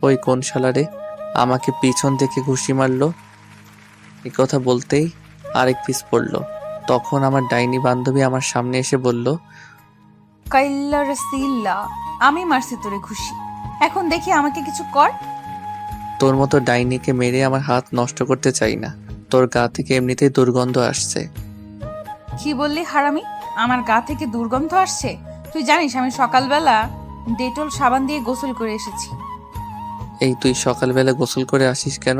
ওই কোন শালারে আমাকে পিছন থেকে ঘুষি মারলো। এ কথা বলতেই আরেক পিস পড়লো। তখন আমার ডাইনি বান্ধবী আমার সামনে এসে বলল, কাইল্লা রাসিল্লা, আমি মারছি তোরে ঘুষি, এখন দেখি আমাকে কিছু কর। তোর মতো ডাইনিকে মেরে আমার হাত নষ্ট করতে চাই না। তোর গা থেকে এমনিতেই দুর্গন্ধ আসছে। কি বললি হারামি? আমার গা থেকে দুর্গন্ধ আসছে? তুই জানিস আমি সকালবেলা ডেটল সাবান দিয়ে গোসল করে এসেছি। এই তুই সকালবেলা গোসল করে আসিস কেন?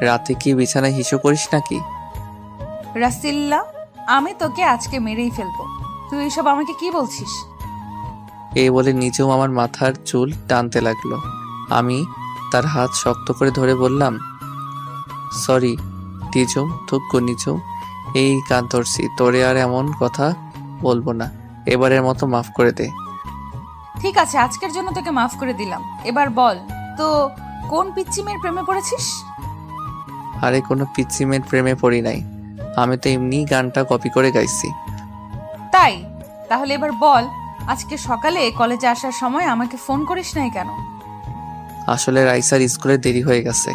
রাতে কি বিছানায় হিসু করিস নাকি? রাসিল্লা, আমি তোকে আজকে মেরেই ফেলবো। তুই এসব আমাকে কি বলছিস? এই বলে নিজেও আমার মাথার চুল টানতে লাগলো। আমি তার হাত শক্ত করে ধরে বললাম, সরি নিজুম, থুক্কু নিজুম, এই কান ধরছি, তোরে আর এমন কথা বলবো না। এবারের মতো মাফ করে দে। ঠিক আছে, আজকের জন্য তোকে মাফ করে দিলাম। এবার বল তো, কোন পিচ্চি মেয়ের প্রেমে পড়েছিস? আরে কোনো পিচ্চি মেয়ের প্রেমে পড়ি নাই, আমি তো এমনি গানটা কপি করে গাইছি। তাই? তাহলে এবার বল, আজকে সকালে কলেজে আসার সময় আমাকে ফোন করিস নাই কেন? আসলে রাইসার স্কুলে দেরি হয়ে গেছে,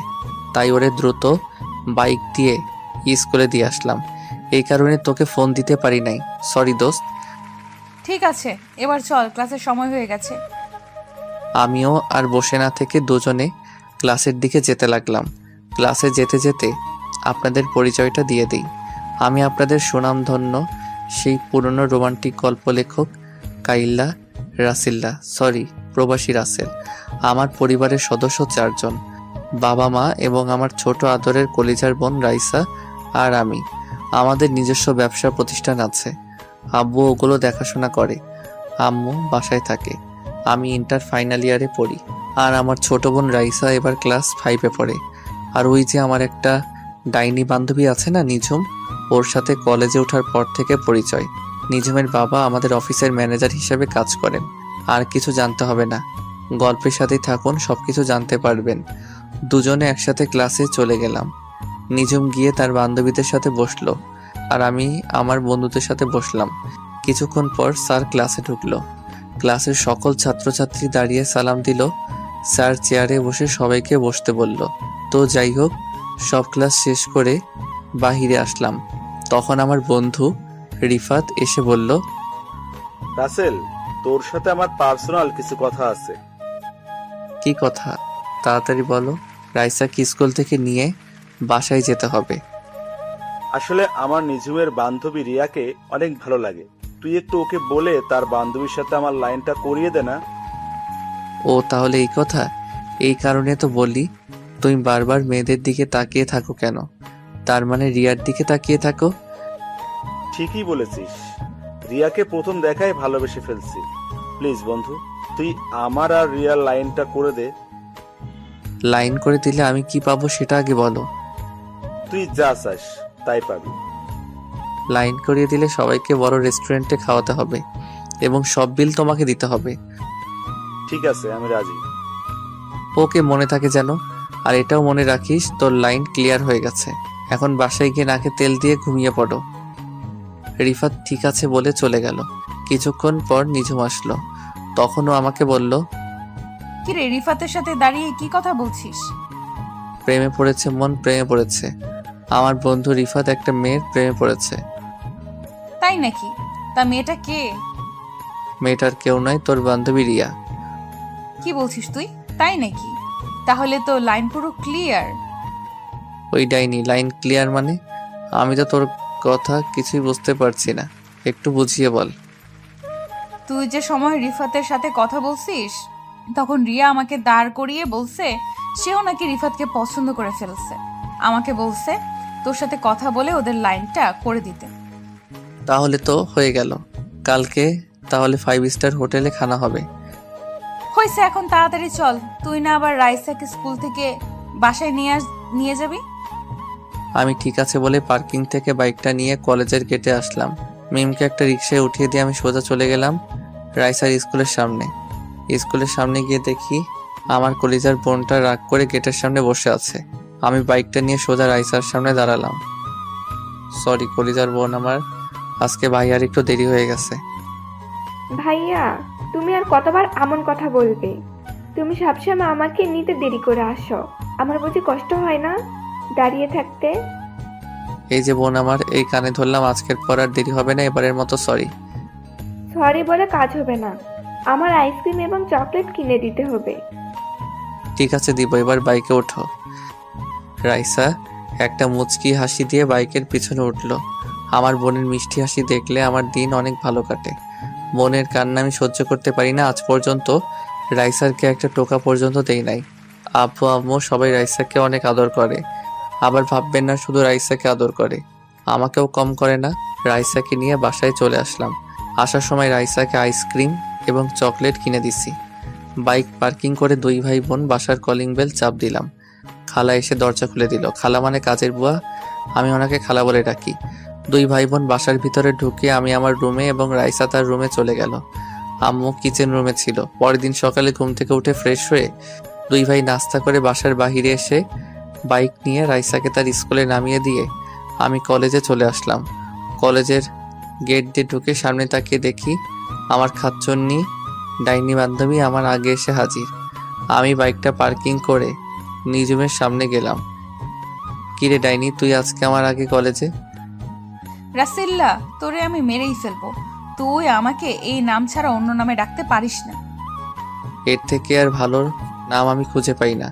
তাই ওরে দ্রুত বাইক দিয়ে স্কুলে দিয়ে আসলাম। এই কারণে তোকে ফোন দিতে পারি নাই, সরি দোস্ত। ঠিক আছে, এবার চল, ক্লাসের সময় হয়ে গেছে। আমিও আর বসে না থেকে দুজনে ক্লাসের দিকে যেতে লাগলাম। ক্লাসে যেতে যেতে আপনাদের পরিচয়টা দিয়ে দিই। আমি আপনাদের সুনামধন্য সেই পুরনো রোমান্টিক গল্প লেখক কাইল্লা রাসিল্লা, সরি প্রবাসী রাসেল। আমার পরিবারের সদস্য 4 জন, বাবা মা এবং আমার ছোট আদরের কলিজার বোন রাইসা আর আমি। আমাদের নিজস্ব ব্যবসা প্রতিষ্ঠান আছে, আব্বু ওগুলো দেখাশোনা করে, আম্মু বাসায় থাকে। আমি ইন্টার ফাইনাল ইয়ারে পড়ি, আর আমার ছোট বোন রাইসা এবার ক্লাস 5-এ পড়ে। আর ওই যে আমার একটা ডাইনি বান্ধবী আছে না নিঝুম, ওর সাথে কলেজে ওঠার পর থেকে পরিচয়। নিঝুমের বাবা আমাদের অফিসের ম্যানেজার হিসেবে কাজ করেন। আর কিছু জানতে হবে না, গল্পের সাথেই থাকুন, সবকিছু জানতে পারবেন। দুজনে একসাথে ক্লাসে চলে গেলাম। নিঝুম গিয়ে তার বান্ধবীদের সাথে বসলো, আর আমি আমার বন্ধুদের সাথে বসলাম। কিছুক্ষণ পর স্যার ক্লাসে ঢুকলো। ক্লাসের সকল ছাত্রছাত্রী দাঁড়িয়ে সালাম দিল। স্যার চেয়ারে বসে সবাইকে বসতে বলল। তো যাই হোক, সব ক্লাস শেষ করে বাহিরে আসলাম। তখন আমার বন্ধু রিফাত এসে বলল, রাসেল, তোর সাথে আমার পার্সোনাল কিছু কথা আছে। কি কথা? তাড়াতাড়ি বলো। রাইসাকে স্কুল থেকে নিয়ে বাসায় যেতে হবে। আসলে আমার নিঝুমের বান্ধবী রিয়াকে অনেক ভালো লাগে। তুই একটু ওকে বলে তার বান্ধবীর সাথে আমার লাইনটা করিয়ে দে না। ও তাহলে এই কথা? এই কারণে তো বলি তুমি বারবার মেয়েদের দিকে তাকিয়ে থাকো কেন? তার মানে রিয়ার দিকে তাকিয়ে থাকো? ঠিকই বলেছিস, রিয়াকে প্রথম দেখায় ভালোবেসে ফেলছি। প্লিজ বন্ধু, তুই আমার আর রিয়ার লাইনটা করে দে। লাইন করে দিলে আমি কি পাবো সেটা আগে বলো। তুই যা চাস তাই পাবি। লাইন করিয়ে দিলে সবাইকে বড় রেস্টুরেন্টে খাওয়াতে হবে এবং সব বিল তোমাকে দিতে হবে। ঠিক আছে, আমি রাজি। ওকে, মনে থাকে যেন। আর এটাও মনে রাখিস, তোর লাইন ক্লিয়ার হয়ে গেছে। এখন বাসায় গিয়ে নাকে তেল দিয়ে ঘুমিয়ে পড়ো। রিফাত ঠিক আছে বলে চলে গেল। কিছুক্ষণ পর নিঝুম আসলো। তখনও আমাকে বলল, কি রে, রিফাতের সাথে দাঁড়িয়ে কি কথা বলছিস? প্রেমে পড়েছে মন, প্রেমে পড়েছে। আমার বন্ধু রিফাত একটা মেয়ের প্রেমে পড়েছে। তাই নাকি? তা মেয়েটা কে? মেয়েটার কেউ নয়, তোর বান্ধবী রিয়া। কি বলছিস তুই? তাই নাকি? তাহলে তো লাইন পুরো ক্লিয়ার। ওই ডাইনি, লাইন ক্লিয়ার মানে? আমি তো তোর কথা কিছুই বুঝতে পারছি না, একটু বুঝিয়ে বল। তুই যে সময় রিফাতের সাথে কথা বলছিস, তখন রিয়া আমাকে দাঁড় করিয়ে বলছে সেও নাকি রিফাতকে পছন্দ করে ফেলছে। আমাকে বলছে তোর সাথে কথা বলে ওদের লাইনটা করে দিতে। তাহলে তো হয়ে গেল। কালকে তাহলে 5 স্টার হোটেলে খানা হবে। হয়েছে, এখন তাড়াতাড়ি চল। তুই না আবার রাইসাকে স্কুল থেকে বাসায় নিয়ে যাবি? আমি ঠিক আছে বলে পার্কিং থেকে বাইকটা নিয়ে কলেজের গেটে আসলাম। মিমকে একটা রিক্সায় উঠিয়ে দিয়ে আমি সোজা চলে গেলাম রাইসার স্কুলের সামনে। স্কুলের সামনে গিয়ে দেখি আমার কলিজার বোনটা রাগ করে গেটের সামনে বসে আছে। আমি বাইকটা নিয়ে সোজা রাইসার সামনে দাঁড়ালাম। সরি কলিজার বোন আমার, আজকে ভাইয়ার একটু দেরি হয়ে গেছে। ভাইয়া, তুমি আর কতবার এমন কথা বলবে? তুমি সবসময় আমাকে নিতে দেরি করে আসো। আমার বুঝি কষ্ট হয় না দাঁড়িয়ে থাকতে? এই যে বোন আমার, এই কানে ধরলাম, আজকের পর আর দেরি হবে না, এবারের মতো সরি। সরি বলে কাজ হবে না, আমার আইসক্রিম এবং চকলেট কিনে দিতে হবে। ঠিক আছে দিব, এবার বাইকে ওঠো। রাইসা একটা মুচকি হাসি দিয়ে বাইকের পিছনে উঠল। আমার বোনের মিষ্টি হাসি দেখলে আমার দিন অনেক ভালো কাটে। বোনের কান্না আমি সহ্য করতে পারি না। আজ পর্যন্ত রাইসারকে একটা টোকা পর্যন্ত দেই নাই। আব্বু আম্মু সবাই রাইসাকে অনেক আদর করে। আবার ভাববেন না শুধু রাইসাকে আদর করে, আমাকেও কম করে না। রাইসাকে নিয়ে বাসায় চলে আসলাম। আসার সময় রাইসাকে আইসক্রিম এবং চকলেট কিনে দিছি। বাইক পার্কিং করে দুই ভাই বোন বাসার কলিং বেল চাপ দিলাম। খালা এসে দরজা খুলে দিল। খালা মানে কাজের বুয়া, আমি ওনাকে খালা বলে ডাকি। দুই ভাই বোন বাসার ভিতরে ঢুকে আমি আমার রুমে এবং রাইসা তার রুমে চলে গেল। আম্মু কিচেন রুমে ছিল। পরের দিন সকালে ঘুম থেকে উঠে ফ্রেশ হয়ে দুই ভাই নাস্তা করে বাসার বাহিরে এসে বাইক নিয়ে রাইসাকে তার স্কুলে নামিয়ে দিয়ে আমি কলেজে চলে আসলাম। কলেজের গেট দিয়ে ঢুকে সামনে তাকিয়ে দেখি আমার খাচ্চন্নি ডাইনি বান্ধবী আমার আগে এসে হাজির। আমি বাইকটা পার্কিং করে নিজুমের সামনে গেলাম। কিরে ডাইনি, তুই আজকে আমার আগে কলেজে? রাসেল্লা, তোরে আমি মেরেই ফেলবো। তুই আমাকে এই নাম ছাড়া অন্য নামে ডাকতে পারিস না। এর থেকে আর ভালো নাম আমি খুঁজে পাই না।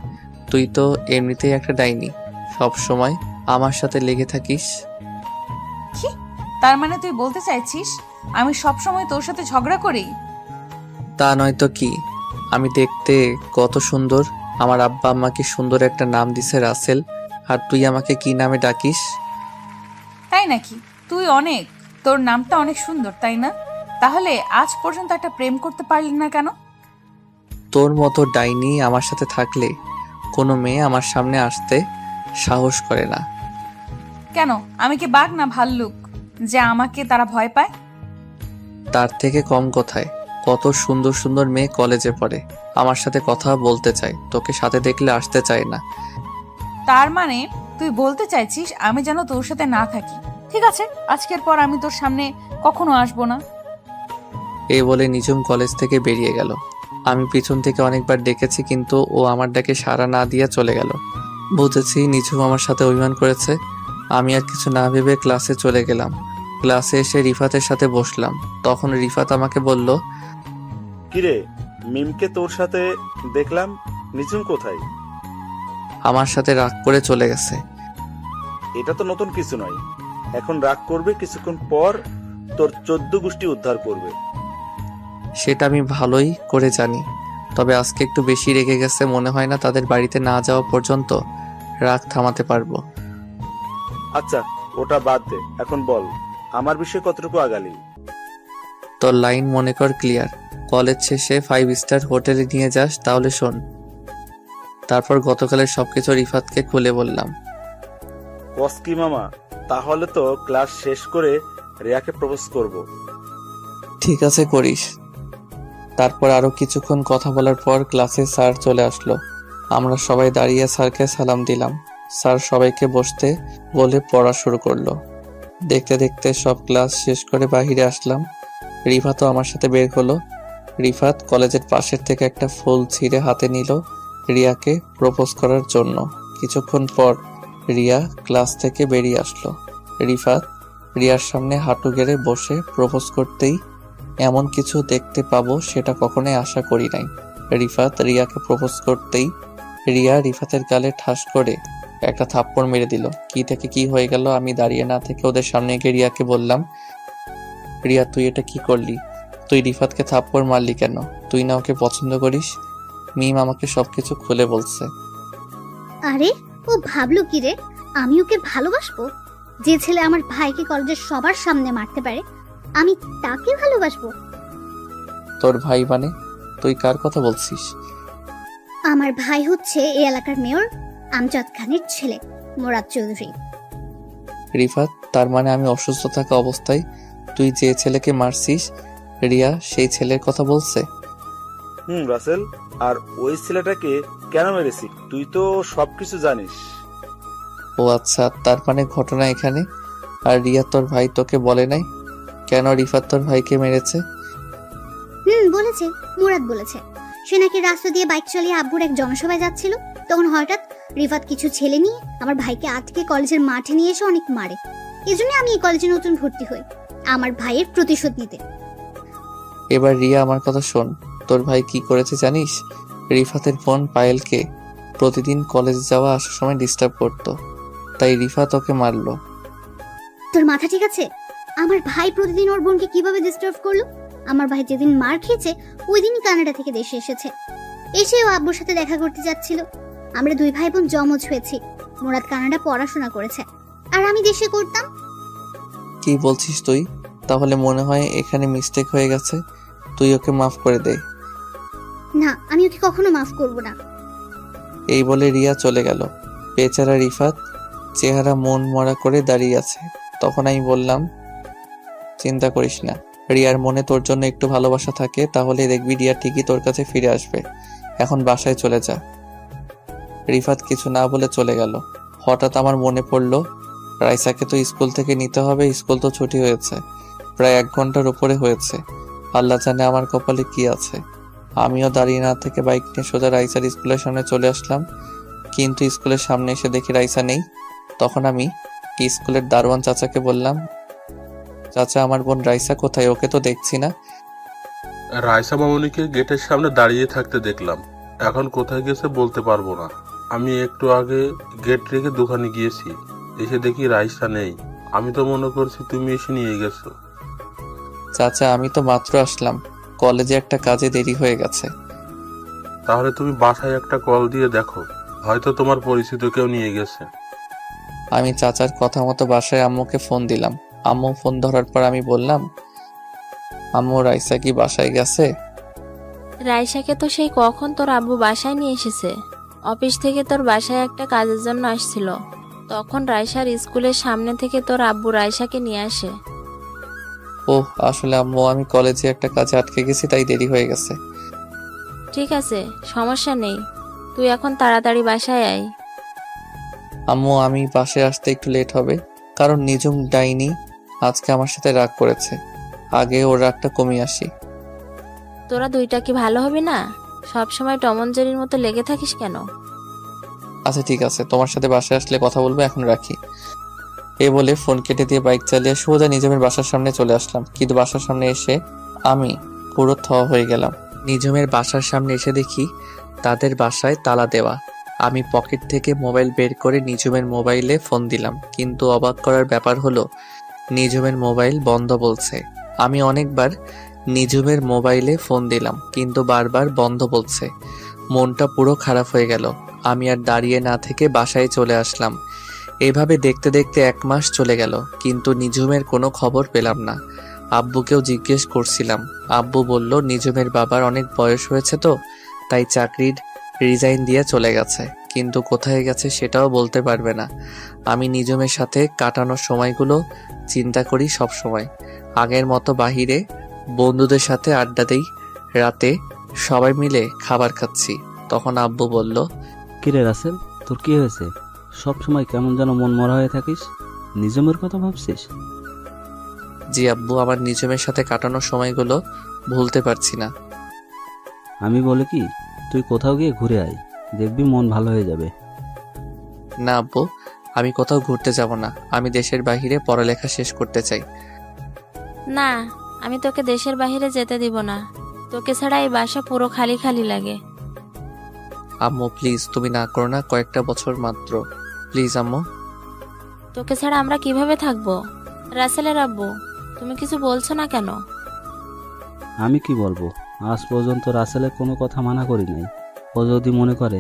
তুই তো এমনিতেই একটা ডাইনি, সব সময় আমার সাথে লেগে থাকিস। কি? তার মানে তুই বলতে চাইছিস আমি সব সময় তোর সাথে ঝগড়া করি? তা নয় তো কি, আমি দেখতে কত সুন্দর। আমার আব্বা আম্মাকে সুন্দর একটা নাম দিছে রাসেল, আর তুই আমাকে কি নামে ডাকিস? তাই নাকি? তুই অনেক, তোর নামটা অনেক সুন্দর, তাই না? তাহলে আজ পর্যন্ত একটা প্রেম করতে পারলি না কেন? তোর মতো ডাইনি আমার সাথে থাকলে কোনো মেয়ে আমার সামনে আসতে সাহস করে না। কেন, আমি কি বাঘ না ভাল্লুক যে আমাকে তারা ভয় পায়? তার থেকে কম কোথায়। কত সুন্দর সুন্দর মেয়ে কলেজে পড়ে, আমার সাথে কথা বলতে চায়, তোকে সাথে দেখলে আসতে চায় না। তার মানে তুই বলতে চাইছিস আমি যেন তোর সাথে না থাকি? ঠিক আছে, আজকের পর আমি তোর সামনে কখনো আসবো না। এই বলে নিঝুম কলেজ থেকে বেরিয়ে গেল। আমি পিছন থেকে অনেকবার ডেকেছি, কিন্তু ও আমার ডাকে সাড়া না দিয়ে চলে গেল। বুঝেছি নিঝুম আমার সাথে অভিমান করেছে। আমি আর কিছু না ভেবে ক্লাসে চলে গেলাম। ক্লাসে এসে রিফাতের সাথে বসলাম। তখন রিফাত আমাকে বলল, কিরে, মিমকে তোর সাথে দেখলাম, নিঝুম কোথায়? আমার সাথে রাগ করে চলে গেছে। এটা তো নতুন কিছু নয়। এখন রাগ করবে, কিছুক্ষণ পর তোর 14 গোষ্ঠী উদ্ধার করবে। সেটা আমি ভালোই করে জানি, তবে আজকে একটু বেশি রেগে গেছে। মনে হয় না তাদের বাড়িতে না যাওয়া পর্যন্ত রাগ থামাতে পারবো। আচ্ছা, ওটা বাদ দে, এখন বল আমার বিষয়ে কতটুকু আগালি? তোর লাইন মনে কর ক্লিয়ার। কলেজ শেষে 5 স্টার হোটেলে নিয়ে যাস, তাহলে শোন। তারপর গতকালের সবকিছু রিফাতকে খুলে বললাম। কসকি মামা, তাহলে তো ক্লাস শেষ করে রিয়াকে প্রপোজ করব। ঠিক আছে, করিস। তারপর আরো কিছুক্ষণ কথা বলার পর ক্লাসে স্যার চলে আসলো। আমরা সবাই দাঁড়িয়ে স্যারকে সালাম দিলাম। স্যার সবাইকে বসতে বলে পড়া শুরু করলো। দেখতে দেখতে সব ক্লাস শেষ করে বাহিরে আসলাম। রিফাতও আমার সাথে বের হলো। রিফাত কলেজের পাশের থেকে একটা ফুল ছিঁড়ে হাতে নিল রিয়াকে প্রপোজ করার জন্য। কিছুক্ষণ পর রিয়া ক্লাস থেকে বেরিয়ে আসলো। রিফাত রিয়ার সামনে হাঁটু গেড়ে বসে প্রপোজ করতেই এমন কিছু দেখতে পাবো সেটা কখনোই আশা করি নাই। রিফাত রিয়াকে প্রপোজ করতেই রিয়া রিফাতের গালে ঠাস করে একটা থাপ্পড় মেরে দিল। কি থেকে কি হয়ে গেল আমি দাঁড়িয়ে না থেকে ওদের সামনে গিয়ে রিয়াকে বললাম, রিয়া তুই এটা কি করলি? তুই রিফাতকে থাপ্পড় মারলি কেন? তুই না ওকে পছন্দ করিস? মিম আমাকে সবকিছু খুলে বলছে। আরে ও ভাবলো কি রে, আমি ওকে ভালোবাসবো? যে ছেলে আমার ভাইকে কলেজের সবার সামনে মারতে পারে, আমি তাকে ভালোবাসবো? তোর ভাই মানে? তুই কার কথা বলছিস? আমার ভাই হচ্ছে এই এলাকার মেয়র আমজাদ খানের ছেলে, মোরাদ চৌধুরী। রিফাত, তার মানে আমি অসুস্থ থাকা অবস্থায় তুই যে ছেলেকে মারছিস, রিয়া সেই ছেলের কথা বলছে? রাসেল, আর ওই ছেলেটাকে কেন মেরেছি তুই তো সবকিছু জানিস। ও আচ্ছা, তার মানে ঘটনা এখানে। আর রিয়া তোর ভাই তোকে বলে নাই কেন রিফাত তোর ভাইকে মেরেছে? বলেছে, মুরাদ বলেছে। সে নাকি রাস্তা দিয়ে বাইক চালিয়ে আব্বুর এক জনসভায় যাচ্ছিল। তখন হঠাৎ রিফাত কিছু ছেলে নিয়ে আমার ভাইকে আটকে কলেজের মাঠে নিয়ে এসে অনেক মারে। এজন্য আমি এই কলেজে নতুন ভর্তি হই, আমার ভাইয়ের প্রতিশোধ নিতে। এবার রিয়া আমার কথা শোন, তোর ভাই কি করেছে জানিস? রিফাতের বোন পায়েলকে প্রতিদিন কলেজ যাওয়া আসার সময় ডিস্টার্ব করতো, তাই রিফাত ওকে মারলো। তোর মাথা ঠিক আছে? আমার ভাই প্রতিদিন ওর বোনকে কিভাবে ডিস্টার্ব করলো? আমার ভাই যেদিন মার খেয়েছে ওই দিনই কানাডা থেকে দেশে এসেছে। এসেও আব্বুর সাথে দেখা করতে যাচ্ছিল। আমরা দুই ভাই বোন জমজ হয়েছি। মুরাদ কানাডা পড়াশোনা করেছে আর আমি দেশে করতাম। কি বলছিস তুই? তাহলে মনে হয় এখানে মিস্টেক হয়ে গেছে, তুই ওকে মাফ করে দে। না, আমি ওকে কখনো মাফ করব না। এই বলে রিয়া চলে গেল। বেচারা রিফাত চেহারা মন মরা করে দাঁড়িয়ে আছে। তখন আমি বললাম, চিন্তা করিস না, রিয়ার মনে তোর জন্য একটু ভালোবাসা থাকে, তাহলে দেখবি রিয়া ঠিকই তোর কাছে ফিরে আসবে। এখন বাসায় চলে যা। রিফাত কিছু না বলে চলে গেল। হঠাৎ আমার মনে পড়লো, রাইসাকে তো স্কুল থেকে নিতে হবে, স্কুল তো ছুটি হয়েছে, প্রায় 1 ঘন্টার উপরে হয়েছে। আল্লাহ জানে আমার কপালে কি আছে। আমিও দাঁড়িয়ে না থেকে বাইক নিয়ে সোজা রাইসার স্কুলের সামনে চলে আসলাম। কিন্তু স্কুলের সামনে এসে দেখি রাইসা নেই। তখন আমি স্কুলের দারোয়ান চাচাকে বললাম, চাচা আমার বোন রাইসা কোথায়? ওকে তো দেখছি না। রাইসা মামুনিকে গেটের সামনে দাঁড়িয়ে থাকতে দেখলাম, এখন কোথায় গেছে বলতে পারবো না। আমি একটু আগে গেট রেখে দোকানে গিয়েছি, এসে দেখি রাইসা নেই। আমি তো মনে করছি তুমি এসে নিয়ে গেছো। চাচা আমি তো মাত্র আসলাম, কলেজে একটা কাজে দেরি হয়ে গেছে। তাহলে তুমি বাসায় একটা কল দিয়ে দেখো, হয়তো তোমার পরিচিত কেউ নিয়ে গেছে। আমি চাচার কথা মতো বাসায় আম্মুকে ফোন দিলাম। আম্মু ফোন ধরার পর আমি বললাম, আম্মু রাইসা কি বাসায় গেছে? রাইসাকে তো সেই কখন তোর আব্বু বাসায় নিয়ে এসেছে। অফিস থেকে তোর বাসায় একটা কাজের জন্য আসছিল, তখন রাইসার স্কুলের সামনে থেকে তোর আব্বু রাইসাকে নিয়ে আসে। ওহ আসলে আম্মু আমি কলেজে একটা কাজে আটকে গেছি, তাই দেরি হয়ে গেছে। ঠিক আছে, সমস্যা নেই, তুই এখন তাড়াতাড়ি বাসায় আয়। আম্মু আমি বাসায় আসতে একটু লেট হবে, কারণ নিজুম ডাইনি আজকে আমার সাথে রাগ করেছে। আগে ওর রাগটা কমিয়ে আসি। তোরা দুইটা কি ভালো হবি না? সব সময় টম অ্যান্ড জেরির মতো লেগে থাকিস কেন? আচ্ছা ঠিক আছে, তোমার সাথে বাসায় আসলে কথা বলবো, এখন রাখি। এই বলে ফোন কেটে দিয়ে বাইক চালিয়ে সোজা নিজমের বাসার সামনে চলে আসলাম। কিন্তু বাসার সামনে এসে আমি পুরো থ হয়ে গেলাম। নিজমের বাসার সামনে এসে দেখি তাদের বাসায় তালা দেওয়া। আমি পকেট থেকে মোবাইল বের করে নিজমের মোবাইলে ফোন দিলাম, কিন্তু অবাক করার ব্যাপার হলো নিজমের মোবাইল বন্ধ বলছে। আমি অনেকবার নিজমের মোবাইলে ফোন দিলাম, কিন্তু বারবার বন্ধ বলছে। মনটা পুরো খারাপ হয়ে গেল। আমি আর দাঁড়িয়ে না থেকে বাসায় চলে আসলাম। এভাবে দেখতে দেখতে 1 মাস চলে গেল, কিন্তু নিজুমের কোনো খবর পেলাম না। আব্বুকেও জিজ্ঞেস করছিলাম, আব্বু বলল নিজুমের বাবার অনেক বয়স হয়েছে তো, তাই চাকরির রিজাইন দিয়ে চলে গেছে, কিন্তু কোথায় গেছে সেটাও বলতে পারবে না। আমি নিজুমের সাথে কাটানোর সময়গুলো চিন্তা করি সব সময়। আগের মতো বাহিরে বন্ধুদের সাথে আড্ডা দেই, রাতে সবাই মিলে খাবার খাচ্ছি। তখন আব্বু বলল, কিরে রাসেল, তোর কি হয়েছে? সব সময় কেমন যেন মন মরা হয়ে থাকিস, নিজমের কথা ভাবছিস? জি আব্বু, আমার নিজমের সাথে কাটানোর সময়গুলো ভুলতে পারছি না। আমি বলি কি, তুই কোথাও গিয়ে ঘুরে আয়, দেখবি মন ভালো হয়ে যাবে। না আব্বু, আমি কোথাও ঘুরতে যাব না, আমি দেশের বাইরে পড়ালেখা শেষ করতে চাই। না, আমি তোকে দেশের বাইরে যেতে দিব না। তোকে ছাড়া এই বাসা পুরো খালি খালি লাগে। আম্মু প্লিজ, তুমি না করো না, কয়েকটা বছর মাত্র, প্লিজ আম্মু। তোকে ছাড়া আমরা কিভাবে থাকবো? রাসেলের আব্বু, তুমি কিছু বলছো না কেন? আমি কি বলবো, আজ পর্যন্ত রাসেলের কোনো কথা মানা করি নাই। ও যদি মনে করে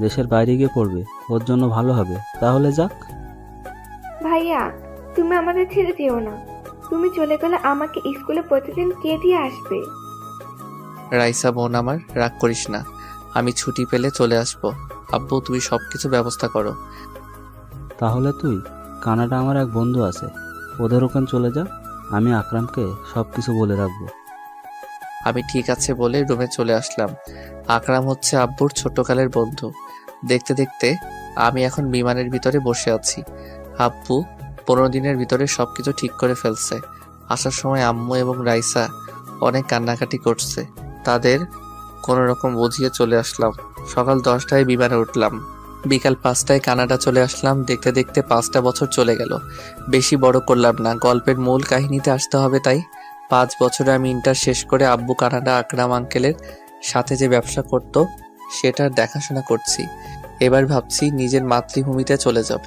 দেশের বাইরে গিয়ে পড়বে, ওর জন্য ভালো হবে, তাহলে যাক। ভাইয়া, তুমি আমাদের ছেড়ে যেও না। তুমি চলে গেলে আমাকে স্কুলে প্রতিদিন কে দিয়ে আসবে? রাইসা বোন আমার, রাগ করিস না, আমি ছুটি পেলে চলে আসবো। আব্বু তুমি সবকিছু ব্যবস্থা করো। তাহলে তুই কানাডা, আমার এক বন্ধু আছে, ওদের ওখানে চলে যা। আমি আকরামকে সব কিছু বলে রাখবো। আমি ঠিক আছে বলে রুমে চলে আসলাম। আকরাম হচ্ছে আব্বুর ছোটকালের বন্ধু। দেখতে দেখতে আমি এখন বিমানের ভিতরে বসে আছি। আব্বু 15 দিনের ভিতরে সবকিছু ঠিক করে ফেলছে। আসার সময় আম্মু এবং রাইসা অনেক কান্নাকাটি করছে। তাদের কোনো রকম বুঝিয়ে চলে আসলাম। সকাল 10টায় বিমানে উঠলাম, বিকাল 5টায় কানাডা চলে আসলাম। দেখতে দেখতে 5টা বছর চলে গেল। বেশি বড় করলাম না, গল্পের মূল কাহিনীতে আসতে হবে তাই। 5 বছরে আমি ইন্টার শেষ করে আব্বু কানাডা আকরাম আঙ্কেলের সাথে যে ব্যবসা করত সেটার দেখাশোনা করছি। এবার ভাবছি নিজের মাতৃভূমিতে চলে যাব।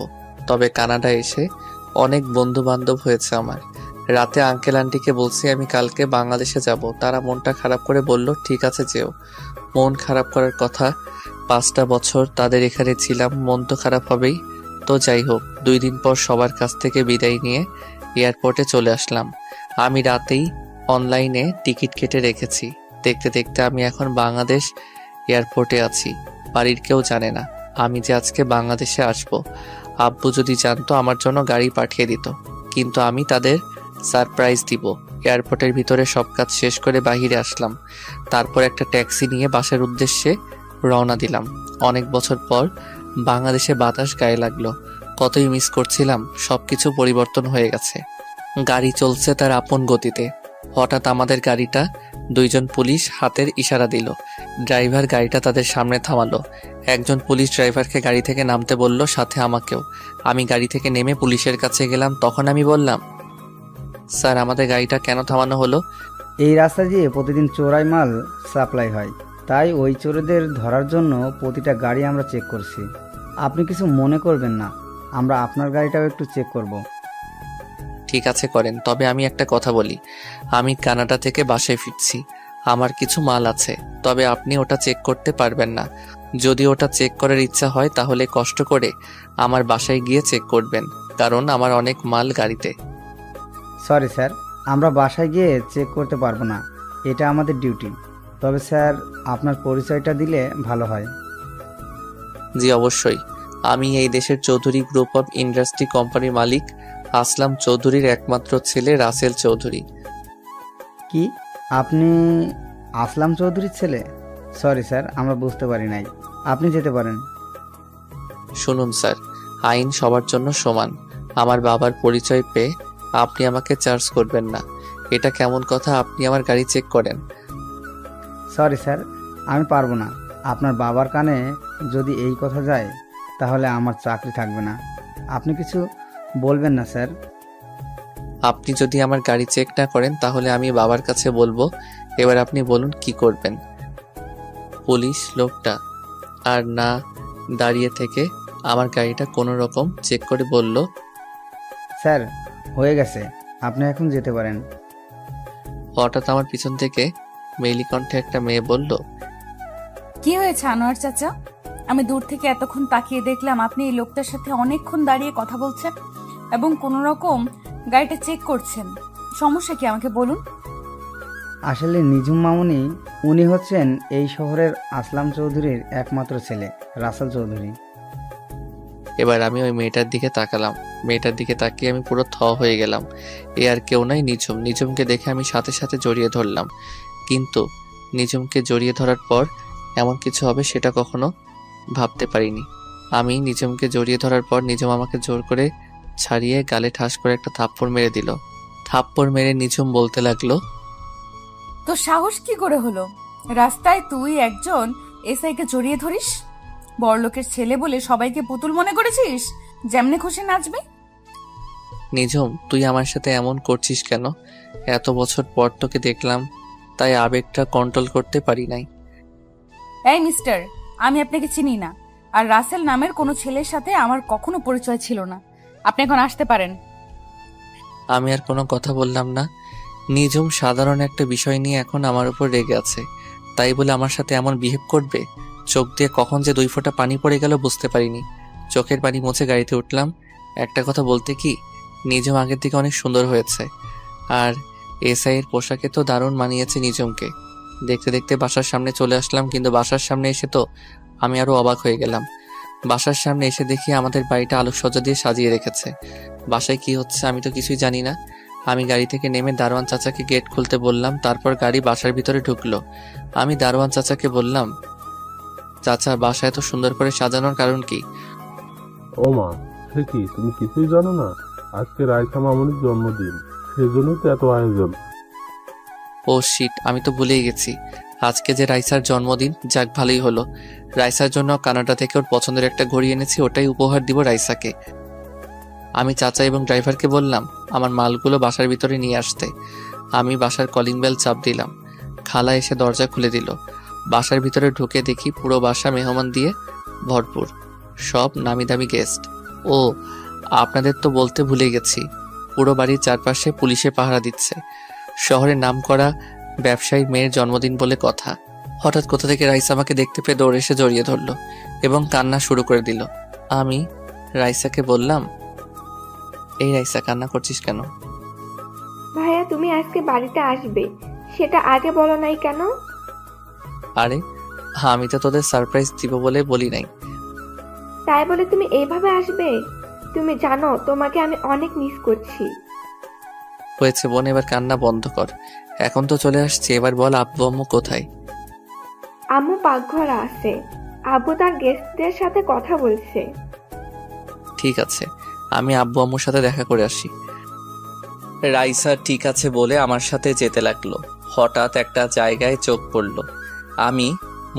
তবে কানাডা এসে অনেক বন্ধু বান্ধব হয়েছে আমার। রাতে আঙ্কেল আন্টিকে বলছি আমি কালকে বাংলাদেশে যাব। তারা মনটা খারাপ করে বলল ঠিক আছে যেও। মন খারাপ করার কথা, 5টা বছর তাদের এখানে ছিলাম, মন তো খারাপ হবেই। তো যাই হোক, 2 দিন পর সবার কাছ থেকে বিদায় নিয়ে এয়ারপোর্টে চলে আসলাম। আমি রাতেই অনলাইনে টিকিট কেটে রেখেছি। দেখতে দেখতে আমি এখন বাংলাদেশ এয়ারপোর্টে আছি। বাড়ির কেউ জানে না আমি যে আজকে বাংলাদেশে আসব। আব্বু যদি জানতো আমার জন্য গাড়ি পাঠিয়ে দিত, কিন্তু আমি তাদের সারপ্রাইজ দিব। এয়ারপোর্টের ভিতরে সব কাজ শেষ করে বাইরে আসলাম। তারপর একটা ট্যাক্সি নিয়ে বাসার উদ্দেশ্যে রওনা দিলাম। অনেক বছর পর বাংলাদেশে বাতাস গায়ে লাগলো। কতই মিস করছিলাম, সবকিছু পরিবর্তন হয়ে গেছে। গাড়ি চলছে তার আপন গতিতে। হঠাৎ আমাদের গাড়িটা 2 জন পুলিশ হাতের ইশারা দিল। ড্রাইভার গাড়িটা তাদের সামনে থামালো। একজন পুলিশ ড্রাইভারকে গাড়ি থেকে নামতে বলল, সাথে আমাকেও। আমি গাড়ি থেকে নেমে পুলিশের কাছে গেলাম। তখন আমি বললাম, স্যার আমাদের গাড়িটা কেন থামানো হলো? এই রাস্তা দিয়ে প্রতিদিন চোরাই মাল সাপ্লাই হয়, তাই ওই চোরেদের ধরার জন্য প্রতিটা গাড়ি আমরা চেক করছি। আপনি কিছু মনে করবেন না, আমরা আপনার গাড়িটাও একটু চেক করব। ঠিক আছে করেন, তবে আমি একটা কথা বলি। আমি কানাডা থেকে বাসায় ফিরছি। আমার কিছু মাল আছে, তবে আপনি ওটা চেক করতে পারবেন না। যদি ওটা চেক করার ইচ্ছা হয় তাহলে কষ্ট করে আমার বাসায় গিয়ে চেক করবেন, কারণ আমার অনেক মাল গাড়িতে। সরি স্যার, আমরা বাসায় গিয়ে চেক করতে পারবো না, এটা আমাদের ডিউটি। তবে স্যার আপনার পরিচয়টা দিলে ভালো হয়। জি অবশ্যই, আমি এই দেশের চৌধুরী গ্রুপ অফ ইন্ডাস্ট্রি কোম্পানির মালিক আসলাম চৌধুরীর একমাত্র ছেলে রাসেল চৌধুরী। কি আপনি আসলাম চৌধুরীর ছেলে? সরি স্যার, আমরা বুঝতে পারি নাই। আপনি যেতে পারেন। শুনুন স্যার, আইন সবার জন্য সমান। আমার বাবার পরিচয় পেয়ে আপনি আমাকে চার্জ করবেন না। এটা কেমন কথা আপনি আমার গাড়ি চেক করেন? সরি স্যার, আমি পারবো না। আপনার বাবার কানে যদি এই কথা যায় তাহলে আমার চাকরি থাকবে না। আপনি কিছু বলবেন না স্যার? আপনি যদি আমার গাড়ি চেক না করেন তাহলে আমি বাবার কাছে বলবো। এবার আপনি বলুন কি করবেন? পুলিশ লোকটা আর না দাঁড়িয়ে থেকে আমার গাড়িটা কোনো রকম চেক করে বলল, স্যার হয়ে গেছে, আপনি এখন যেতে পারেন। হঠাৎ আমার পিছন থেকে মেইলি কণ্ঠে একটা মেয়ে বলল, কি হয়েছে আনোয়ার চাচা? আমি দূর থেকে এতক্ষণ তাকিয়ে দেখলাম আপনি এই লোকটার সাথে অনেকক্ষণ দাঁড়িয়ে কথা বলছেন এবং কোনো রকম গাড়িটা চেক করছেন। সমস্যা কি আমাকে বলুন। আসলে নিঝুম মামুনি, উনি হচ্ছেন এই শহরের আসলাম চৌধুরীর একমাত্র ছেলে রাসেল চৌধুরী। এবার আমি ওই মেয়েটার দিকে তাকালাম। মেয়েটার দিকে তাকিয়ে আমি পুরো থ হয়ে গেলাম। এ আর কেউ নাই, নিঝুম। নিঝুমকে দেখে আমি সাথে সাথে জড়িয়ে ধরলাম, কিন্তু নিঝুমকে জড়িয়ে ধরার পর এমন কিছু হবে সেটা কখনো ভাবতে পারিনি। আমি নিঝুমকে জড়িয়ে ধরার পর নিঝুম আমাকে জোর করে ছাড়িয়ে গালে ঠাস করে একটা থাপ্পড় মেরে দিল। থাপ্পড় মেরে নিঝুম বলতে লাগলো, তো সাহস কি করে হলো রাস্তায় তুই একজন এসআইকে জড়িয়ে ধরিস? বড়লোকের ছেলে বলে সবাইকে পুতুল মনে করেছিস, যেমনে খুশি নাচবে? নিঝুম তুই আমার সাথে এমন করছিস কেন? এত বছর পর তোকে দেখলাম, তাই আবেগটা কন্ট্রোল করতে পারি নাই। এই মিস্টার, আমি আপনাকে চিনি না, আর রাসেল নামের কোনো ছেলের সাথে আমার কখনো পরিচয় ছিল না। আপনি এখন আসতে পারেন। আমি আর কোনো কথা বললাম না। নিঝুম সাধারণ একটা বিষয় নিয়ে এখন আমার উপর রেগে আছে, তাই বলে আমার সাথে এমন বিহেভ করবে? চোখ দিয়ে কখন যে 2 ফোঁটা পানি পড়ে গেল বুঝতে পারিনি। চোখের পানি মুছে গাড়িতে উঠলাম। একটা কথা বলতে কি, নিঝুম আগের থেকে অনেক সুন্দর হয়েছে, আর এসআই এর পোশাকে তো দারুণ মানিয়েছে নিঝুমকে। দেখতে দেখতে বাসার সামনে চলে আসলাম, কিন্তু বাসার সামনে এসে তো আমি আরো অবাক হয়ে গেলাম। বাসার সামনে এসে দেখি আমাদের বাড়িটা আলোকসজ্জা দিয়ে সাজিয়ে রেখেছে। বাসায় কি হচ্ছে আমি তো কিছুই জানি না। আমি গাড়ি থেকে নেমে দারোয়ান চাচাকে গেট খুলতে বললাম, তারপর গাড়ি বাসার ভিতরে ঢুকলো। আমি দারোয়ান চাচাকে বললাম, চাচা বাসায় এত সুন্দর করে সাজানোর কারণ কি? ও মা, সে কি তুমি কিছুই জানো না? আজকে রাইসা মামুনির জন্মদিন, সেজন্যই তো এত আয়োজন। ও শিট, আমি তো ভুলেই গেছি। আজকে যে রাইসার জন্মদিন, যাক ভালোই হলো। রাইসার জন্য কানাডা থেকে ওর পছন্দের একটা ঘড়ি এনেছি, ওটাই উপহার দিব রাইসাকে। আমি চাচা এবং ড্রাইভারকে বললাম আমার মালগুলো বাসার ভিতরে নিয়ে আসতে। আমি বাসার কলিং বেল চাপ দিলাম। খালা এসে দরজা খুলে দিল। বাসার ভিতরে ঢুকে দেখি পুরো বাসা মেহমান দিয়ে ভরপুর, সব নামি দামি গেস্ট। ও আপনাদের তো বলতে ভুলে গেছি, পুরো বাড়ির চারপাশে পুলিশে পাহারা দিচ্ছে। শহরের নামকরা ব্যবসায়ী মেয়ের জন্মদিন বলে কথা। হঠাৎ কোথা থেকে রাইসা আমাকে দেখতে পেয়ে দৌড়ে এসে জড়িয়ে ধরল এবং কান্না শুরু করে দিল। আমি রাইসাকে বললাম, এই রাইসা, কান্না করছিস কেন? ভাইয়া তুমি আজকে বাড়িতে আসবে, সেটা আগে বলো নাই কেন? আরে আমি তো তোদের সারপ্রাইজ দিব বলে বলি নাই। তাই বলে তুমি এইভাবে আসবে? তুমি জানো তোমাকে আমি অনেক মিস করছি। হয়েছে বোন, এবার কান্না বন্ধ কর। এখন তো চলে আসছে, এবার বল আব্বু আম্মু কোথায়? আম্মু পাকঘরে আছে, আব্বু তার গেস্টদের সাথে কথা বলছে। ঠিক আছে, আমি আব্বু আম্মুর সাথে দেখা করে আসি। রাইসা ঠিক আছে বলে আমার সাথে যেতে লাগলো। হঠাৎ একটা জায়গায় চোখ পড়ল। আমি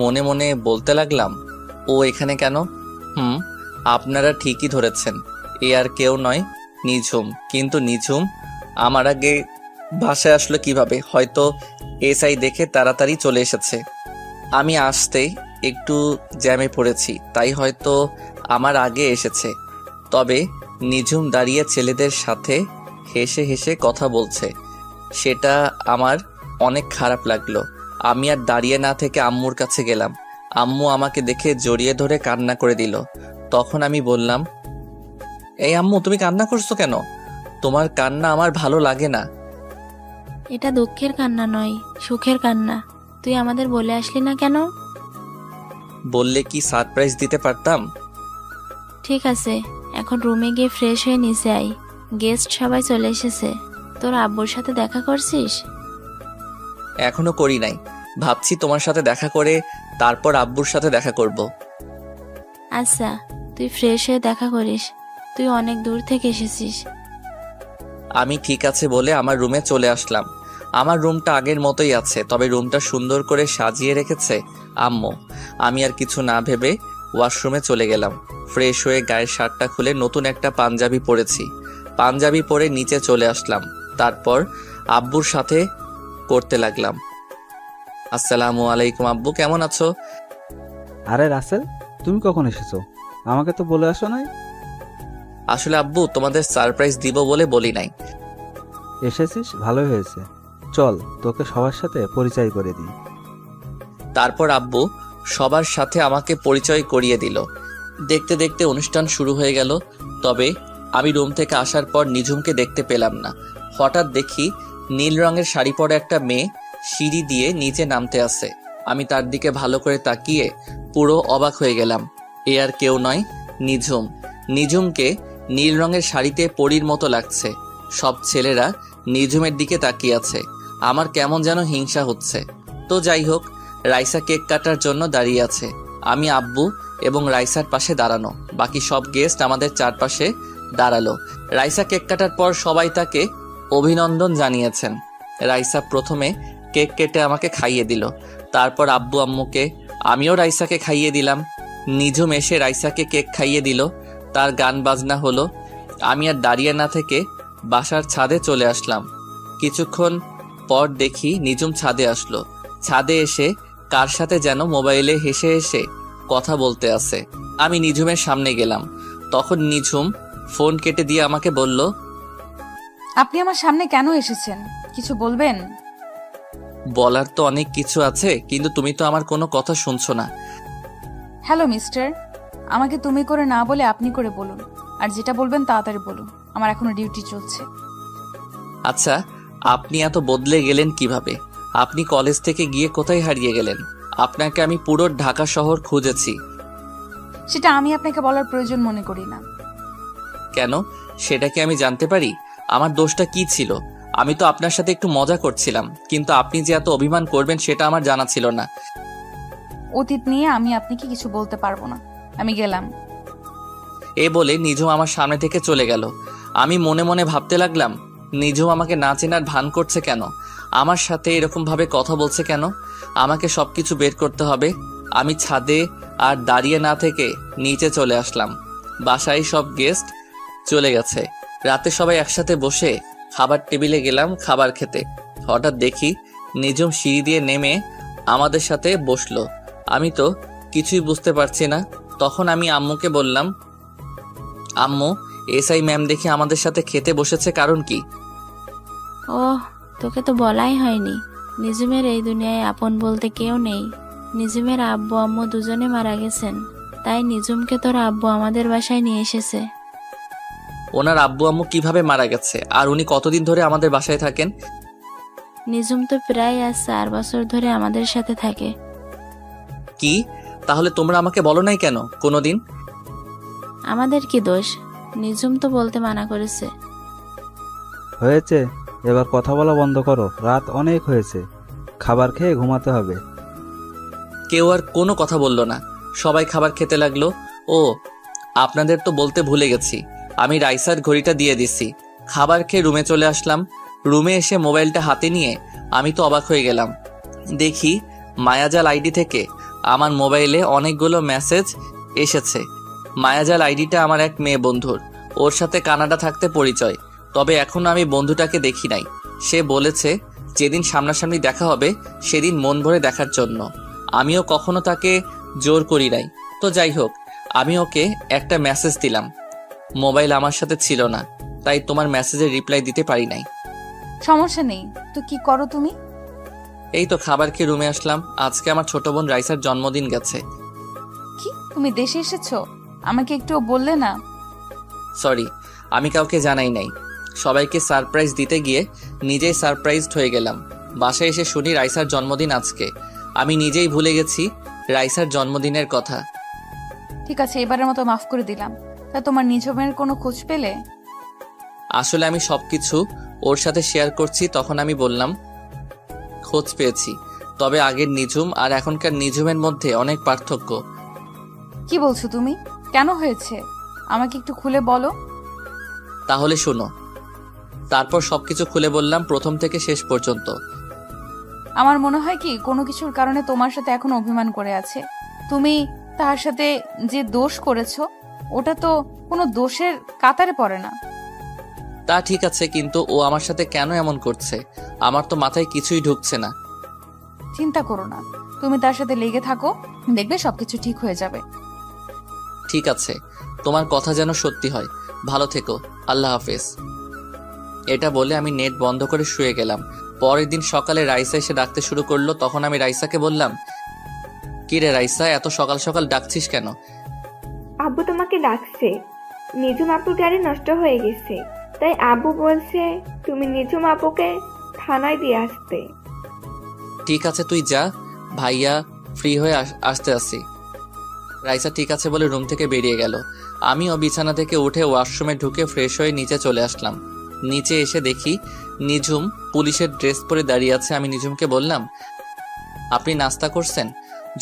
মনে মনে বলতে লাগলাম, ও এখানে কেন? আপনারা ঠিকই ধরেছেন, এ আর কেউ নয়, নিঝুম। কিন্তু নিঝুম আমার আগে বাসায় আসলো কিভাবে? হয়তো এসআই দেখে তাড়াতাড়ি চলে এসেছে। আমি আসতেই একটু জ্যামে পড়েছি, তাই হয়তো আমার আগে এসেছে। তবে নিঝুম দাঁড়িয়ে ছেলেদের সাথে হেসে হেসে কথা বলছে, সেটা আমার অনেক খারাপ লাগলো। আমি আর দাঁড়িয়ে না থেকে আম্মুর কাছে গেলাম। আম্মু আমাকে দেখে জড়িয়ে ধরে কান্না করে দিল। তখন আমি বললাম, এই আম্মু, তুমি কান্না করছো কেন? তোমার কান্না আমার ভালো লাগে না। এটা দুঃখের কান্না নয়, সুখের কান্না। তুই আমাদের বলে আসলি না কেন? বললে কি সারপ্রাইজ দিতে পারতাম। ঠিক আছে, এখন রুমে গিয়ে ফ্রেশ হয়ে নিচে আই। গেস্ট সবাই চলে এসেছে। তোর আব্বুর সাথে দেখা করছিস? এখনো করি নাই, ভাবছি তোমার সাথে দেখা করে তারপর আব্বুর সাথে দেখা করব। আচ্ছা, তুই ফ্রেশ হয়ে দেখা করিস, তুই অনেক দূর থেকে এসেছিস। আমি ঠিক আছে বলে আমার রুমে চলে আসলাম। আমার রুমটা আগের মতোই আছে, তবে রুমটা সুন্দর করে সাজিয়ে রেখেছে আম্মু। আমি আর কিছু না ভেবে ওয়াশরুমে চলে গেলাম। ফ্রেশ হয়ে গায়ের শার্টটা খুলে নতুন একটা পাঞ্জাবি পরেছি। পাঞ্জাবি পরে নিচে চলে আসলাম। তারপর আব্বুর সাথে করতে লাগলাম। আসসালামু আলাইকুম আব্বু, কেমন আছো? আরে রাসেল, তুমি কখন এসেছো? আমাকে তো বলে আসো নাই। আসলে আব্বু, তোমাদের সারপ্রাইজ দিব বলে বলি নাই। এসেছিস, ভালোই হয়েছে। চল তোকে সবার সাথে পরিচয় করে দিই। তারপর আব্বু সবার সাথে আমাকে পরিচয় করিয়ে দিল। দেখতে দেখতে অনুষ্ঠান শুরু হয়ে গেল। তবে আমি রুম থেকে আসার পর নিঝুমকে দেখতে পেলাম না। হঠাৎ দেখি নীল রঙের শাড়ি পরা একটা মেয়ে সিঁড়ি দিয়ে নিচে নামতে আসে। আমি তার দিকে ভালো করে তাকিয়ে পুরো অবাক হয়ে গেলাম। এ আর কেউ নয়, নিঝুম। নিঝুমকে নীল রঙের শাড়িতে পরীর মতো লাগছে। সব ছেলেরা নিঝুমের দিকে তাকিয়ে আছে। আমার কেমন যেন হিংসা হচ্ছে। তো যাই হোক, রাইসা কেক কাটার জন্য দাঁড়িয়ে আছে। আমি আব্বু এবং রাইসার পাশে দাঁড়ানো। বাকি সব গেস্ট আমাদের চারপাশে দাঁড়ালো। রাইসা কেক কাটার পর সবাই তাকে অভিনন্দন জানিয়েছেন। রাইসা প্রথমে কেক কেটে আমাকে খাইয়ে দিল। তারপর আব্বু আম্মুকে, আমিও রাইসাকে খাইয়ে দিলাম। নিঝুম এসে রাইসাকে কেক খাইয়ে দিল। তার গান বাজনা হলো। আমি আর দাঁড়িয়ে না থেকে বাসার ছাদে চলে আসলাম। কিছুক্ষণ পর দেখি নিঝুম ছাদে আসলো। ছাদে এসে কার সাথে যেন মোবাইলে হেসে হেসে কথা বলতে আছে। আমি নিঝুমের সামনে গেলাম। তখন নিঝুম ফোন কেটে দিয়ে আমাকে বলল, আপনি আমার সামনে কেন এসেছেন? কিছু বলবেন? বলার তো অনেক কিছু আছে, কিন্তু তুমি তো আমার কোনো কথা শুনছো না। হ্যালো মিস্টার, আমাকে তুমি করে না বলে আপনি করে বলুন। আর যেটা বলবেন তাড়াতাড়ি বলুন, আমার এখনো ডিউটি চলছে। আচ্ছা, আপনি এত বদলে গেলেন কিভাবে? আপনি কলেজ থেকে গিয়ে কোথায় হারিয়ে গেলেন? আপনাকে আমি পুরো ঢাকা শহর খুঁজেছি। সেটা আমি আপনাকে বলার প্রয়োজন মনে করি না। কেন, সেটা কি আমি জানতে পারি? আমার দোষটা কি ছিল? আমি তো আপনার সাথে একটু মজা করছিলাম, কিন্তু আপনি যে এত অভিমান করবেন সেটা আমার জানা ছিল না। অতীত নিয়ে আমি আপনাকে কিছু বলতে পারবো না, আমি গেলাম। এ বলে নিঝুম আমার সামনে থেকে চলে গেল। আমি মনে মনে ভাবতে লাগলাম, নিঝুম আমাকে না চেনার ভান করছে কেন? আমার সাথে এরকমভাবে কথা বলছে কেন? আমাকে সবকিছু বের করতে হবে। আমি ছাদে আর দাঁড়িয়ে না থেকে নিচে চলে আসলাম। বাসায় সব গেস্ট চলে গেছে। রাতে সবাই একসাথে বসে খাবার টেবিলে গেলাম খাবার খেতে। হঠাৎ দেখি নিজুম সিঁড়ি দিয়ে নেমে আমাদের সাথে বসলো। আমি তো কিছুই বুঝতে পারছি না। তখন আমি আম্মুকে বললাম, আম্মু, এসআই ম্যাম দেখি আমাদের সাথে খেতে বসেছে, কারণ কি? ওহ, তোকে তো বলাই হয়নি। নিজুমের এই দুনিয়ায় আপন বলতে কেউ নেই। নিজুমের আব্বু আম্মু দুজনে মারা গেছেন, তাই নিজুমকে তোর আব্বু আমাদের বাসায় নিয়ে এসেছে। ওনার আব্বু আম্মু কিভাবে মারা গেছে? আর উনি কতদিন ধরে আমাদের বাসায় থাকেন? নিজুম তো প্রায় আজ 4 বছর ধরে আমাদের সাথে থাকে। কি? তাহলে তোমরা আমাকে বলো নাই কেন কোনোদিন? আমাদের কি দোষ? নিজুম তো বলতে মানা করেছে। হয়েছে, এবার কথা বলা বন্ধ করো, রাত অনেক হয়েছে, খাবার খেয়ে ঘুমাতে হবে। কেউ আর কোনো কথা বলল না। সবাই খাবার খেতে লাগলো। ও, আপনাদের তো বলতে ভুলে গেছি, আমি রাইসার ঘড়িটা দিয়ে দিছি। খাবার খেয়ে রুমে চলে আসলাম। রুমে এসে মোবাইলটা হাতে নিয়ে আমি তো অবাক হয়ে গেলাম। দেখি মায়াজাল আইডি থেকে আমার মোবাইলে অনেকগুলো মেসেজ এসেছে। মায়াজাল আইডিটা আমার এক মেয়ে বন্ধুর, ওর সাথে কানাডা থাকতে পরিচয়। তবে এখনো আমি বন্ধুটাকে দেখি নাই। সে বলেছে যেদিন সামনাসামনি দেখা হবে সেদিন মন ভরে দেখার জন্য। আমিও কখনো তাকে জোর করি নাই। তো যাই হোক, আমি ওকে একটা মেসেজ দিলাম। মোবাইল আমার সাথে ছিল না, তাই তোমার মেসেজের রিপ্লাই দিতে পারি নাই। সমস্যা নেই, তো কি করো তুমি? এই তো খাবার খেয়ে রুমে আসলাম। আজকে আমার ছোট বোন রাইসার জন্মদিন গেছে। কি, তুমি দেশে এসেছো? আমাকে একটুও বললে না? সরি, আমি কাউকে জানাই নাই। সবাইকে সারপ্রাইজ দিতে গিয়ে নিজেই সারপ্রাইজড হয়ে গেলাম। বাসায় এসে শুনি রাইসার জন্মদিন আজকে। আমি নিজেই ভুলে গেছি রাইসার জন্মদিনের কথা। ঠিক আছে, এবারের মতো মাফ করে দিলাম। তা তোমার নিজমের কোনো খোঁজ পেলে? আসলে আমি সবকিছু ওর সাথে শেয়ার করছি। তখন আমি বললাম, খোঁজ পেয়েছি, তবে আগের নিজুম আর এখনকার নিজুমের মধ্যে অনেক পার্থক্য। কি বলছো তুমি? কেন হয়েছে আমাকে একটু খুলে বলো। তাহলে শোনো। তারপর সবকিছু খুলে বললাম, প্রথম থেকে শেষ পর্যন্ত। আমার মনে হয় কি কোনো কিছুর কারণে তোমার সাথে এখন অভিমান করে আছে। তুমি তার সাথে যে দোষ করেছো ওটা তো কোনো দোষের কাতারে পড়ে না। তা ঠিক আছে, কিন্তু ও আমার সাথে কেন এমন করছে? আমার তো মাথায় কিছুই ঢুকছে না। চিন্তা করো না, তুমি তার সাথে লেগে থাকো, দেখবে সবকিছু ঠিক হয়ে যাবে। ঠিক আছে, তোমার কথা যেন সত্যি হয়। ভালো থেকো, আল্লাহ হাফেজ। এটা বলে আমি নেট বন্ধ করে শুয়ে গেলাম। পরের দিন সকালে রাইসা এসে ডাকতে শুরু করলো। তখন আমি রাইসাকে বললাম, কি রে রাইসা, এত সকাল সকাল ডাকছিস কেন? আব্বু তোমাকে ডাকছে। নিজুম আপুর গাড়ি নষ্ট হয়ে গেছে, তাই আব্বু বলছে তুমি নিজুম আপুকে থানায় দিয়ে আসতে। ঠিক আছে, তুই যা, ভাইয়া ফ্রি হয়ে আসতে আসি। রাইসা ঠিক আছে বলে রুম থেকে বেরিয়ে গেল। আমিও বিছানা থেকে উঠে ওয়াশরুমে ঢুকে ফ্রেশ হয়ে নিচে চলে আসলাম। নিচে এসে দেখি নিজুম পুলিশের ড্রেস পরে দাঁড়িয়ে আছে। আমি নিজুমকে বললাম, আপনি নাস্তা করছেন?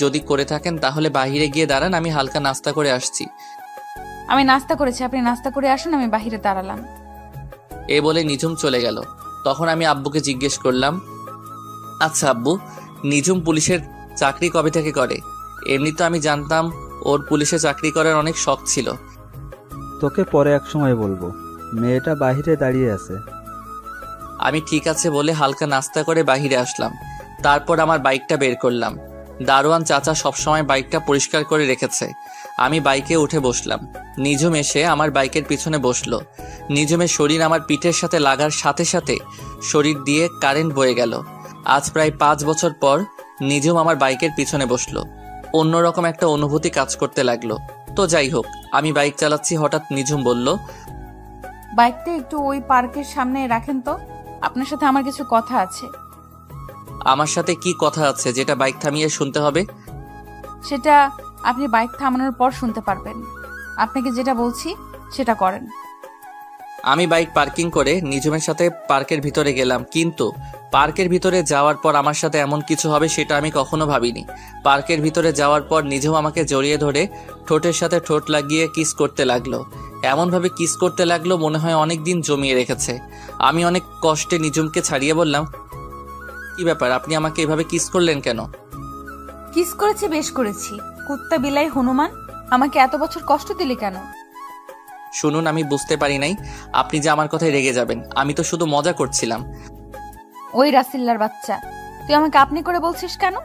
যদি করে থাকেন তাহলে বাইরে গিয়ে দাঁড়ান, আমি হালকা নাস্তা করে আসছি। আমি নাস্তা করেছি, আপনি নাস্তা করে আসুন, আমি বাহিরে দাঁড়ালাম। এ বলে নিজুম চলে গেল। তখন আমি আব্বুকে জিজ্ঞেস করলাম, আচ্ছা আব্বু, নিজুম পুলিশের চাকরি কবে থেকে করে? এমনি তো আমি জানতাম ওর পুলিশে চাকরি করার অনেক শখ ছিল। তোকে পরে এক সময় বলবো, মেয়েটা বাহিরে দাঁড়িয়ে আছে। আমি ঠিক আছে বলে হালকা নাস্তা করে বাহিরে আসলাম। তারপর আমার বাইকটা বের করলাম। দারোয়ান চাচা সবসময় বাইকটা পরিষ্কার করে রেখেছে। আমি বাইকে উঠে বসলাম। নিজুম এসে আমার বাইকের পিছনে বসলো। নিজুমের শরীর আমার পিঠের সাথে লাগার সাথে সাথে শরীর দিয়ে কারেন্ট বয়ে গেল। আজ প্রায় 5 বছর পর নিজুম আমার বাইকের পিছনে বসলো। অন্যরকম একটা অনুভূতি কাজ করতে লাগলো। তো যাই হোক, আমি বাইক চালাচ্ছি, হঠাৎ নিজুম বলল, বাইকটা একটু ওই পার্কের সামনে রাখেন তো, আপনার সাথে আমার কিছু কথা আছে। আমার সাথে কি কথা আছে যেটা বাইক থামিয়ে শুনতে হবে? সেটা আপনি বাইক থামানোর পর শুনতে পারবেন। আপনাকে যেটা বলছি সেটা করেন। আমি বাইক পার্কিং করে নিজুমের সাথে পার্কের ভিতরে গেলাম, কিন্তু পার্কের ভিতরে যাওয়ার পর আমার সাথে এমন কিছু হবে সেটা আমি কখনো ভাবিনি। পার্কের ভিতরে যাওয়ার পর নিজুম আমাকে জড়িয়ে ধরে ঠোঁটের সাথে ঠোঁট লাগিয়ে কিস করতে লাগলো। এমনভাবে কিস করতে লাগলো মনে হয় অনেক দিন জমিয়ে রেখেছে। আমি অনেক কষ্টে নিজুমকে ছাড়িয়ে বললাম, কি ব্যাপার, আপনি আমাকে এভাবে কিস করলেন কেন? কিস করেছি, বেশ করেছি। কুত্তা বিলাই হনুমান, আমাকে এত বছর কষ্ট দিলি কেন? শুনুন, আমি বুঝতে পারি নাই আপনি যে আমার কথায় রেগে যাবেন। আমি তো শুধু মজা করছিলাম। ওই রাসিল্লার বাচ্চা, তুই আমাকে আপনি করে বলছিস কেন?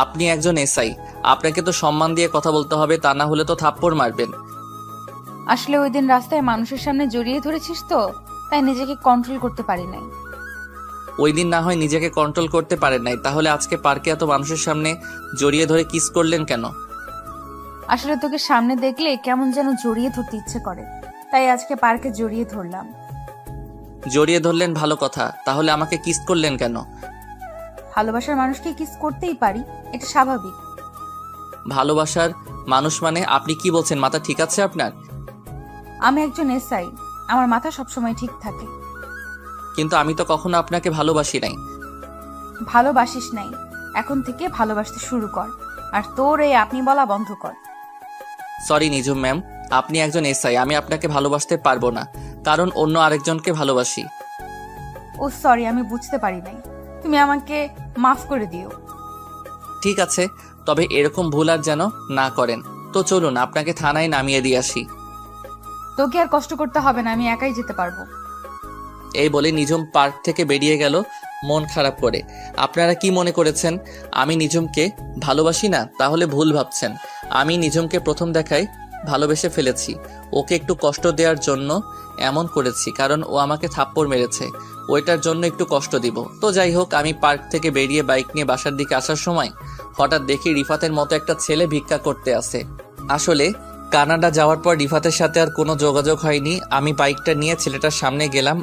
আপনি একজন এসআই, আপনাকে তো সম্মান দিয়ে কথা বলতে হবে, তা না হলে তো থাপ্পড় মারবেন। আসলে ওই দিন রাস্তায় মানুষের সামনে জড়িয়ে ধরেছিস তো, তাই নিজেকে কন্ট্রোল করতে পারি নাই। ওই দিন না হয় নিজেকে কন্ট্রোল করতে পারেন নাই, তাহলে আজকে পার্কে এত মানুষের সামনে জড়িয়ে ধরে কিস করলেন কেন? আসলে তোকে সামনে দেখলে কেমন যেন জড়িয়ে ধরতে ইচ্ছে করে, তাই আজকে পার্কে জড়িয়ে ধরলাম। জড়িয়ে ধরলেন ভালো কথা, তাহলে আমাকে কিস করলেন কেন? ভালোবাসার মানুষকে কিস করতেই পারি, এটা স্বাভাবিক। ভালোবাসার মানুষ মানে? আপনি কি বলছেন? মাথা ঠিক আছে আপনার? আমি একজন এসআই, আমার মাথা সবসময় ঠিক থাকে। কিন্তু আমি তো কখনো আপনাকে ভালোবাসি নাই। ভালোবাসিস নাই, এখন থেকে ভালোবাসতে শুরু কর, আর তোর এই আপনি বলা বন্ধ কর। সরি নিজুম ম্যাম, আপনি একজন এসআই, আমি আপনাকে ভালোবাসতে পারবো না, কারণ অন্য আরেকজনকে ভালোবাসি। ও সরি, আমি বুঝতে পারি নাই, তুমি আমাকে মাফ করে দিও। ঠিক আছে, তবে এরকম ভুল আর যেন না করেন। তো চলুন আপনাকে থানায় নামিয়ে দিয়ে আসি। তোকে আর কষ্ট করতে হবে না, আমি একাই যেতে পারবো। এই বলে নিঝুম পার্ক থেকে বেরিয়ে গেল মন খারাপ করে। আপনারা কি মনে করেছেন আমি নিঝুমকে ভালোবাসি না? তাহলে ভুল ভাবছেন। আমি নিঝুমকে প্রথম দেখায় ভালোবেসে ফেলেছি। ওকে একটু কষ্ট দেওয়ার জন্য এমন করেছি, কারণ ও আমাকে থাপ্পড় মেরেছে, ওইটার জন্য একটু কষ্ট দিব। তো যাই হোক, আমি পার্ক থেকে বেরিয়ে বাইক নিয়ে বাসার দিকে আসার সময় হঠাৎ দেখি রিফাতের মতো একটা ছেলে ভিক্ষা করতে আসে। আসলে কানাডা যাওয়ার পর রিফাতের সাথে আর কোনো যোগাযোগ হয়নি। আমি বাইকটা নিয়ে ছেলেটার সামনে গেলাম।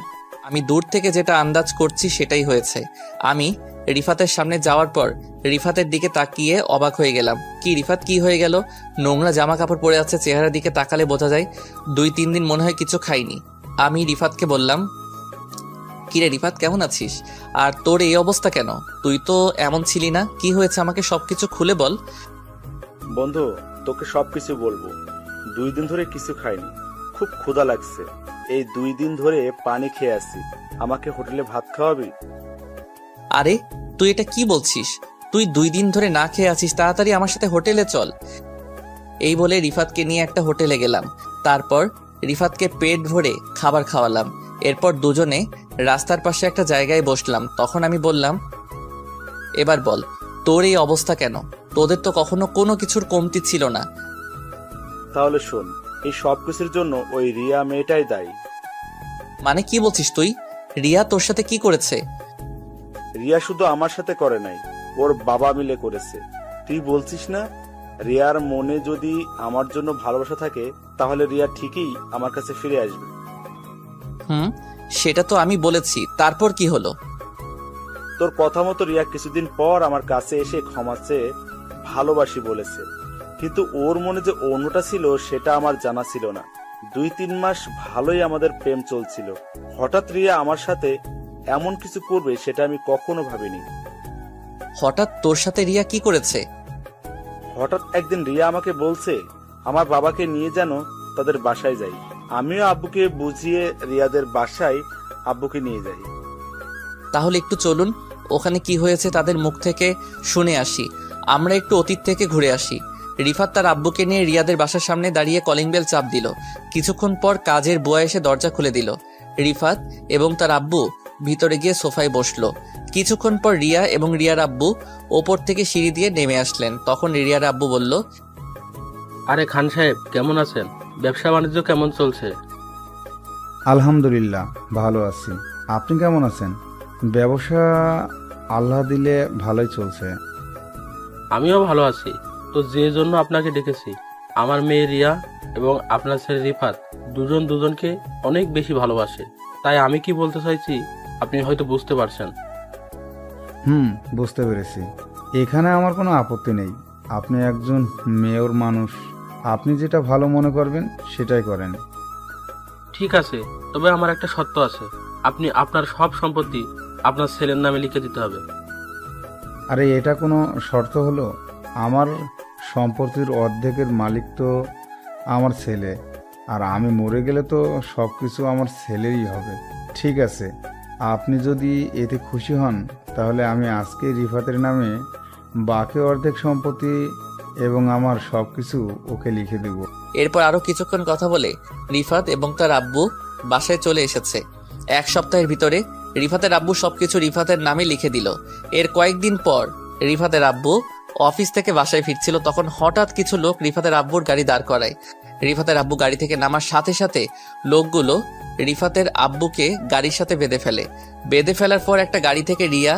আমি দূর থেকে যেটা আন্দাজ করছি সেটাই হয়েছে। আমি রিফাতের সামনে যাওয়ার পর রিফাতের দিকে তাকিয়ে অবাক হয়ে গেলাম। কি রিফাত, কি হয়ে গেল? নোংরা জামা কাপড় পরে আছে, চেহারার দিকে তাকালে বোঝা যায় 2-3 দিন মনে হয় কিছু খাইনি। আমি রিফাতকে বললাম, কিরে রিফাত, কেমন আছিস? আর তোর এই অবস্থা কেন? তুই তো এমন ছিলি না, কি হয়েছে আমাকে সবকিছু খুলে বল। বন্ধু, তোকে সবকিছু বলবো। 2 দিন ধরে কিছু খাইনি, খুব ক্ষুধা লাগছে। এই 2 দিন ধরে পানি খেয়ে আসি। আমাকে হোটেলে ভাত খাওয়াবি? আরে তুই এটা কি বলছিস? তুই 2 দিন ধরে না খেয়ে আছিস, তাড়াতাড়ি আমার সাথে হোটেলে চল। এই বলে রিফাতকে নিয়ে একটা হোটেলে গেলাম। তারপর রিফাতকে পেট ভরে খাবার খাওয়ালাম। এরপর দুজনে রাস্তার পাশে একটা জায়গায় বসলাম। তখন আমি বললাম, এবার বল তোর এই অবস্থা কেন? তোদের তো কখনো কোনো কিছুর কমতি ছিল না। তাহলে শোন, এই সব কিছুর জন্য ওই রিয়া মেয়েটাই দায়ী। মানে কি বলছিস তুই? রিয়া তোর সাথে কি করেছে? রিয়া শুধু আমার সাথে করে নাই, ওর বাবা মিলে করেছে। তুই বলছিস না, রিয়ার মনে যদি আমার জন্য ভালোবাসা থাকে তাহলে রিয়া ঠিকই আমার কাছে ফিরে আসবে। সেটা তো আমি বলেছি, তারপর কি হলো? তোর কথা মতো রিয়া কিছুদিন পর আমার কাছে এসে ক্ষমা চেয়ে ভালোবাসি বলেছে, কিন্তু ওর মনে যে অন্যটা ছিল সেটা আমার জানা ছিল না। 2-3 মাস ভালোই আমাদের প্রেম চলছিল, হঠাৎ রিয়া আমার সাথে এমন কিছু করবে সেটা আমি কখনো ভাবিনি। হঠাৎ তোর সাথে রিয়া কি করেছে? হঠাৎ একদিন রিয়া আমাকে বলছে আমার বাবাকে নিয়ে যেন তাদের বাসায় যাই। আমিও আব্বুকে বুঝিয়ে রিয়াদের বাসায় আব্বুকে নিয়ে যাই। তাহলে একটু চলুন, ওখানে কি হয়েছে তাদের মুখ থেকে শুনে আসি। আমরা একটু অতীত থেকে ঘুরে আসি। রিফাত তার আব্বুকে নিয়ে রিয়াদের বাসার সামনে দাঁড়িয়ে কলিং বেল চাপ দিল। কিছুক্ষণ পর কাজের বুয়া এসে দরজা খুলে দিল। রিফাত এবং তার আব্বু ভিতরে গিয়ে সোফায় বসলো। কিছুক্ষণ পর রিয়া এবং রিয়ার আব্বু ওপর থেকে সিঁড়ি দিয়ে নেমে আসলেন। তখন রিয়ার আব্বু বলল, আরে খান সাহেব, কেমন আছেন? ব্যবসা বাণিজ্য কেমন চলছে? আলহামদুলিল্লাহ ভালো আছি। আপনি কেমন আছেন? ব্যবসা আল্লাহ দিলে ভালোই চলছে। আমিও ভালো আছি। তো যে জন্য আপনাকে ডেকেছি, আমার মেয়ে রিয়া এবং আপনার ছেলে রিফাত দুজন দুজনকে অনেক বেশি ভালোবাসে। তাই আমি কি বলতে চাইছি আপনি হয়তো বুঝতে পারছেন। বুঝতে পেরেছি। এখানে আমার কোনো আপত্তি নেই। আপনি একজন মেয়র মানুষ, আপনি যেটা ভালো মনে করবেন সেটাই করেন। ঠিক আছে, তবে আমার একটা শর্ত আছে। আপনি আপনার সব সম্পত্তি আপনার ছেলের নামে লিখে দিতে হবে। আরে এটা কোনো শর্ত হলো? আমার সম্পত্তির অর্ধেকের মালিক তো আমার ছেলে, আর আমি মরে গেলে তো সব কিছু আমার ছেলেরই হবে। ঠিক আছে, আপনি যদি এতে খুশি হন তাহলে আমি আজকে রিফাতের নামে বাকি অর্ধেক সম্পত্তি এবং আমার সব কিছু ওকে লিখে দেব। এরপর আরো কিছুক্ষণ কথা বলে রিফাত এবং তার আব্বু বাসায় চলে এসেছে। এক সপ্তাহের ভিতরে রিফাতের আব্বু সবকিছু রিফাতের নামে লিখে দিল। এর কয়েকদিন পর রিফাতের আব্বু অফিস থেকে বাসায় ফিরছিল, তখন হঠাৎ কিছু লোক রিফাতের আব্বুর গাড়ি দাঁড় করায়। রিফাতের আব্বু গাড়ি থেকে নামার সাথে সাথে লোকগুলো রিফাতের আব্বুকে গাড়ির সাথে বেঁধে ফেলার পর একটা গাড়ি থেকে রিয়া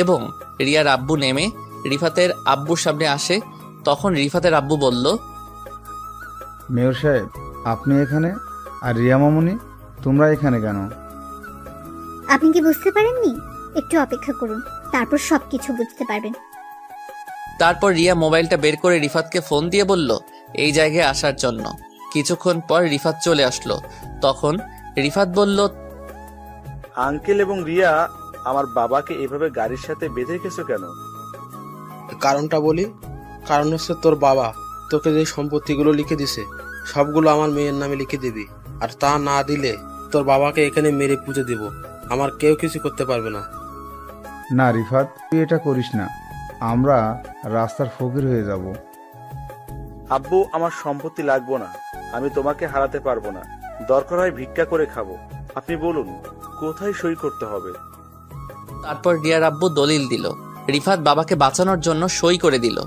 এবং রিয়ার আব্বু নেমে রিফাতের আব্বুর সামনে আসে। তখন রিফাতের আব্বু বলল, মেয়র সাহেব, আপনি এখানে? আর রিয়া মামুনি, তোমরা এখানে কেন? আপনি কি বুঝতে পারেননি? একটু অপেক্ষা করুন, তারপর সবকিছু বুঝতে পারবেন। তারপর রিয়া মোবাইলটা বের করে রিফাতকে ফোন দিয়ে বলল এই জায়গায় আসার জন্য। কিছুক্ষণ পর রিফাত চলে আসলো। তখন রিফাত বলল, আঙ্কেল এবং রিয়া, আমার বাবাকে এভাবে গাড়ির সাথে বেঁধে রেখেছো কেন? কারণটা বলি। কারণ হচ্ছে তোর বাবা তোকে যে সম্পত্তিগুলো লিখে দিছে সবগুলো আমার মেয়ের নামে লিখে দিবি, আর তা না দিলে তোর বাবাকে এখানে মেরে পুঁতে দিব। আমার কেউ কিছু করতে পারবে না। না রিফাত, তুই এটা করিস না, আমরা রাস্তার ফকির হয়ে যাব। আব্বু, আমার সম্পত্তি লাগবো না, আমি তোমাকে হারাতে পারবো না। দরকার হয় ভিক্ষা করে খাবো। আপনি বলুন কোথায় সই করতে হবে? তারপর রিয়ার আব্বু দলিল দিল। রিফাত বাবাকে বাঁচানোর জন্য সই করে দিল।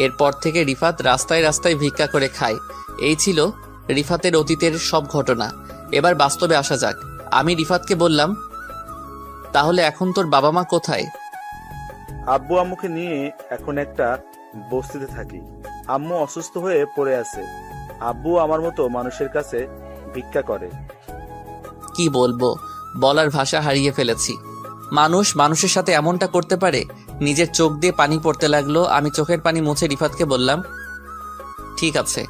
এরপর থেকে রিফাত রাস্তায় রাস্তায় ভিক্ষা করে খায়। এই ছিল রিফাতের অতীতের সব ঘটনা। এবার বাস্তবে আসা যাক। আমি রিফাতকে বললাম, তাহলে এখন তোর বাবা মা কোথায়? আব্বু আম্মুকে নিয়ে এখন একটা বস্তিতে থাকি। আম্মু অসুস্থ হয়ে পড়ে আছে। আব্বু আমার মতো মানুষের কাছে ভিক্ষা করে। কি বলবো, বলার ভাষা হারিয়ে ফেলেছি। মানুষ মানুষের সাথে এমনটা করতে পারে? নিজের চোখ দিয়ে পানি পড়তে লাগলো। আমি চোখের পানি মুছে রিফাতকে বললাম, ঠিক আছে,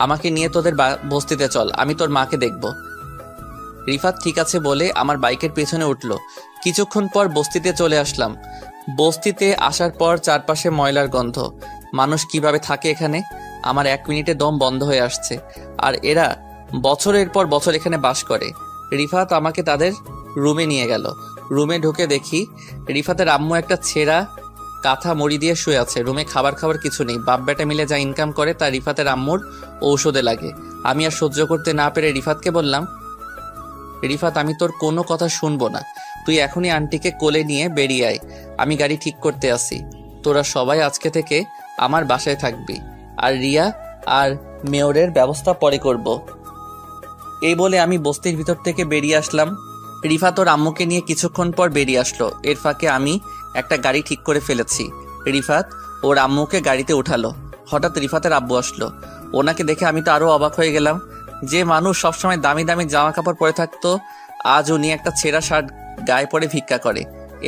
আমাকে নিয়ে তোদের বস্তিতে চল, আমি তোর মাকে দেখব। রিফাত ঠিক আছে বলে আমার বাইকের পেছনে উঠল। কিছুক্ষণ পর বস্তিতে চলে আসলাম। বস্তিতে আসার পর চারপাশে ময়লার গন্ধ। মানুষ কিভাবে থাকে এখানে? আমার 1 মিনিটে দম বন্ধ হয়ে আসছে। আর এরা বছরের পর বছর এখানে বাস করে। রিফাত আমাকে তাদের রুমে নিয়ে গেল। রুমে ঢুকে দেখি রিফাতের আম্মু একটা ছেঁড়া কাঁথা মুড়ি দিয়ে শুয়ে আছে। রুমে খাবার কিছু নেই। বাপ বেটা মিলে যা ইনকাম করে তা রিফাতের আম্মুর ঔষধে লাগে। আমি আর সহ্য করতে না পেরে রিফাতকে বললাম, রিফাত, আমি তোর কোনো কথা শুনবো না। তুই এখনই আন্টিকে কোলে নিয়ে বেরিয়ে আয়। আমি গাড়ি ঠিক করতে আসি। তোরা সবাই আজকে থেকে আমার বাসায় থাকবি, আর রিয়া আর মেয়রের ব্যবস্থা পরে করব। এই বলে আমি বস্তির ভিতর থেকে বেরিয়ে আসলাম। রিফাত ওর আম্মুকে নিয়ে কিছুক্ষণ পর বেরিয়ে আসলো। এর ফাঁকে আমি একটা গাড়ি ঠিক করে ফেলেছি। রিফাত ওর আম্মুকে গাড়িতে উঠালো। হঠাৎ রিফাতের আব্বু আসলো। ওনাকে দেখে আমি তো আরো অবাক হয়ে গেলাম। যে মানুষ সবসময় দামি দামি জামা কাপড় পরে থাকতো, আজ উনি একটা ছেঁড়া শার্ট গায়ে পরে ভিক্ষা করে।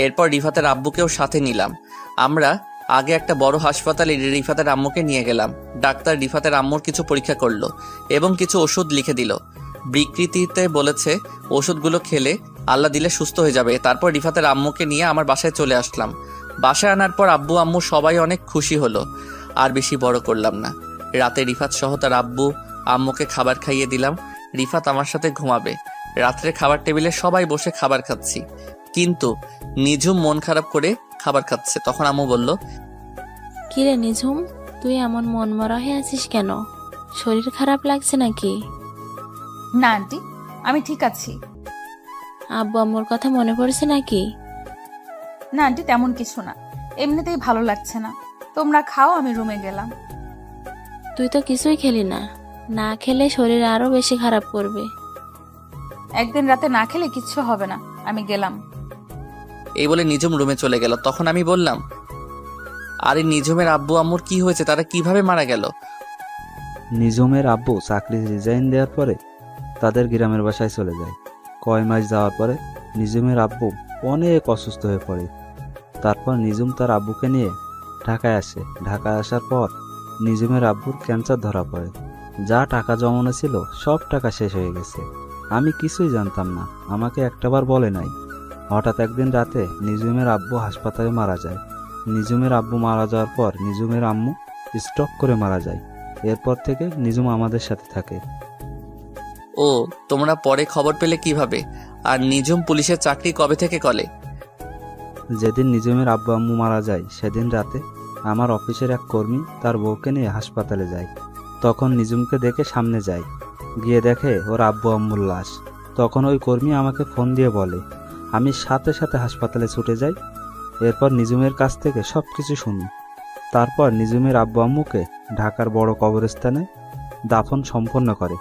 এরপর রিফাতের আব্বুকেও সাথে নিলাম। আমরা আগে একটা বড় হাসপাতালে রিফাতের আম্মুকে নিয়ে গেলাম। ডাক্তার রিফাতের আম্মুর কিছু পরীক্ষা করলো এবং কিছু ওষুধ লিখে দিল। বিকৃতিতে বলেছে ওষুধগুলো খেলে আল্লাহ দিলে সুস্থ হয়ে যাবে। তারপর রিফাতের আম্মুকে নিয়ে আমার বাসায় চলে আসলাম। বাসায় আনার পর আব্বু আম্মু সবাই অনেক খুশি হলো। আর বেশি বড় করলাম না। রাতে রিফাত সহ তার আব্বু আম্মুকে খাবার খাইয়ে দিলাম। রিফাত আমার সাথে ঘুমাবে। রাত্রে খাবার টেবিলে সবাই বসে খাবার খাচ্ছি, কিন্তু নিঝুম মন খারাপ করে খাবার খাচ্ছে। তখন আম্মু বলল, কিরে নিঝুম, তুই এমন মন মরা হয়ে আছিস কেন? শরীর খারাপ লাগছে নাকি? না আন্টি, আমি ঠিক আছি। আব্বু আম্মুর কথা মনে পড়ছে নাকি? না আন্টি, তেমন কিছু না, এমনিতেই ভালো লাগছে না। তোমরা খাও, আমি রুমে গেলাম। তুই তো কিছুই খেলি না। না খেলে শরীর আরো বেশি খারাপ করবে। একদিন রাতে না খেলে কিচ্ছু হবে না, আমি গেলাম। এই বলে নিঝুম রুমে চলে গেল। তখন আমি বললাম, আরে নিঝুমের আব্বু আম্মুর কি হয়েছে? তারা কিভাবে মারা গেল? নিঝুমের আব্বু চাকরি রিজাইন দেওয়ার পরে তাদের গ্রামের বাসায় চলে যায়। কয় মাস যাওয়ার পরে নিঝুমের আব্বু অনেক অসুস্থ হয়ে পড়ে। তারপর নিঝুম তার আব্বুকে নিয়ে ঢাকায় আসে। ঢাকায় আসার পর নিঝুমের আব্বুর ক্যান্সার ধরা পড়ে। যা টাকা জমানো ছিল সব টাকা শেষ হয়ে গেছে। আমি কিছুই জানতাম না, আমাকে একটাবার বলে নাই। হঠাৎ একদিন রাতে নিঝুমের আব্বু হাসপাতালে মারা যায়। নিঝুমের আব্বু মারা যাওয়ার পর নিঝুমের আম্মু স্ট্রোক করে মারা যায়। এরপর থেকে নিঝুম আমাদের সাথে থাকে। ও, তোমরা পরে খবর পেলে কিভাবে? আর নিঝুম পুলিশের চাকরি কবে থেকে করে? যেদিন নিজুমের আব্বু আম্মু মারা যায় সেদিন রাতে আমার অফিসের এক কর্মী তার বউকে নিয়ে হাসপাতালে যায়। তখন নিজুমকে দেখে সামনে যায়, গিয়ে দেখে ওর আব্বু আম্মুর লাশ। তখন ওই কর্মী আমাকে ফোন দিয়ে বলে, আমি সাথে সাথে হাসপাতালে ছুটে যাই। এরপর নিজুমের কাছ থেকে সব কিছু শুনি। তারপর নিজুমের আব্বু আম্মুকে ঢাকার বড় কবরস্থানে দাফন সম্পন্ন করে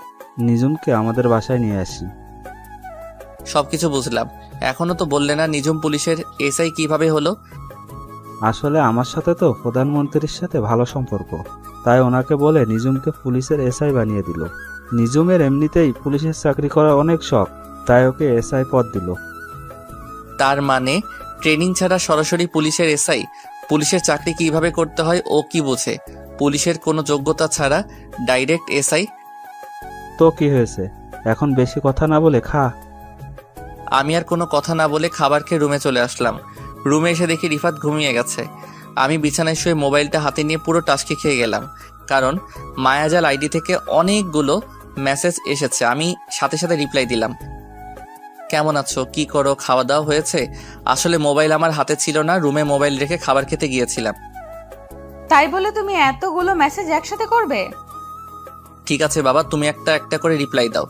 নিজুমকে আমাদের বাসায় নিয়ে আসি। সবকিছু বুঝলাম, এখনো তো বললে না নিজুম পুলিশের এসআই কিভাবে হলো? আসলে আমার সাথে তো প্রধানমন্ত্রীর সাথে ভালো সম্পর্ক, তাই ওনাকে বলে নিজুমকে পুলিশের এসআই বানিয়ে দিল। নিজুমের এমনিতেই পুলিশের চাকরি করার অনেক শখ, তাই ওকে এসআই পদ দিল। তার মানে ট্রেনিং ছাড়া সরাসরি পুলিশের এসআই? পুলিশের চাকরি কিভাবে করতে হয় ও কি বোঝে? পুলিশের কোনো যোগ্যতা ছাড়া ডাইরেক্ট এসআই? তো কি হয়েছে, এখন বেশি কথা না বলে খা। আমি আর কোনো কথা না বলে খাবার খেয়ে রুমে চলে আসলাম। রুমে এসে দেখি রিফাত ঘুমিয়ে গেছে। আমি বিছানায় শুয়ে মোবাইলটা হাতে নিয়ে পুরো টাস্কি খেয়ে গেলাম, কারণ মায়াজাল আইডি থেকে অনেকগুলো মেসেজ এসেছে। আমি সাথে সাথে রিপ্লাই দিলাম, কেমন আছো, কি করো, খাওয়া দাওয়া হয়েছে? আসলে মোবাইল আমার হাতে ছিল না, রুমে মোবাইল রেখে খাবার খেতে গিয়েছিলাম। তাই বলে তুমি এতগুলো মেসেজ একসাথে করবে? ঠিক আছে বাবা, তুমি একটা একটা করে রিপ্লাই দাও।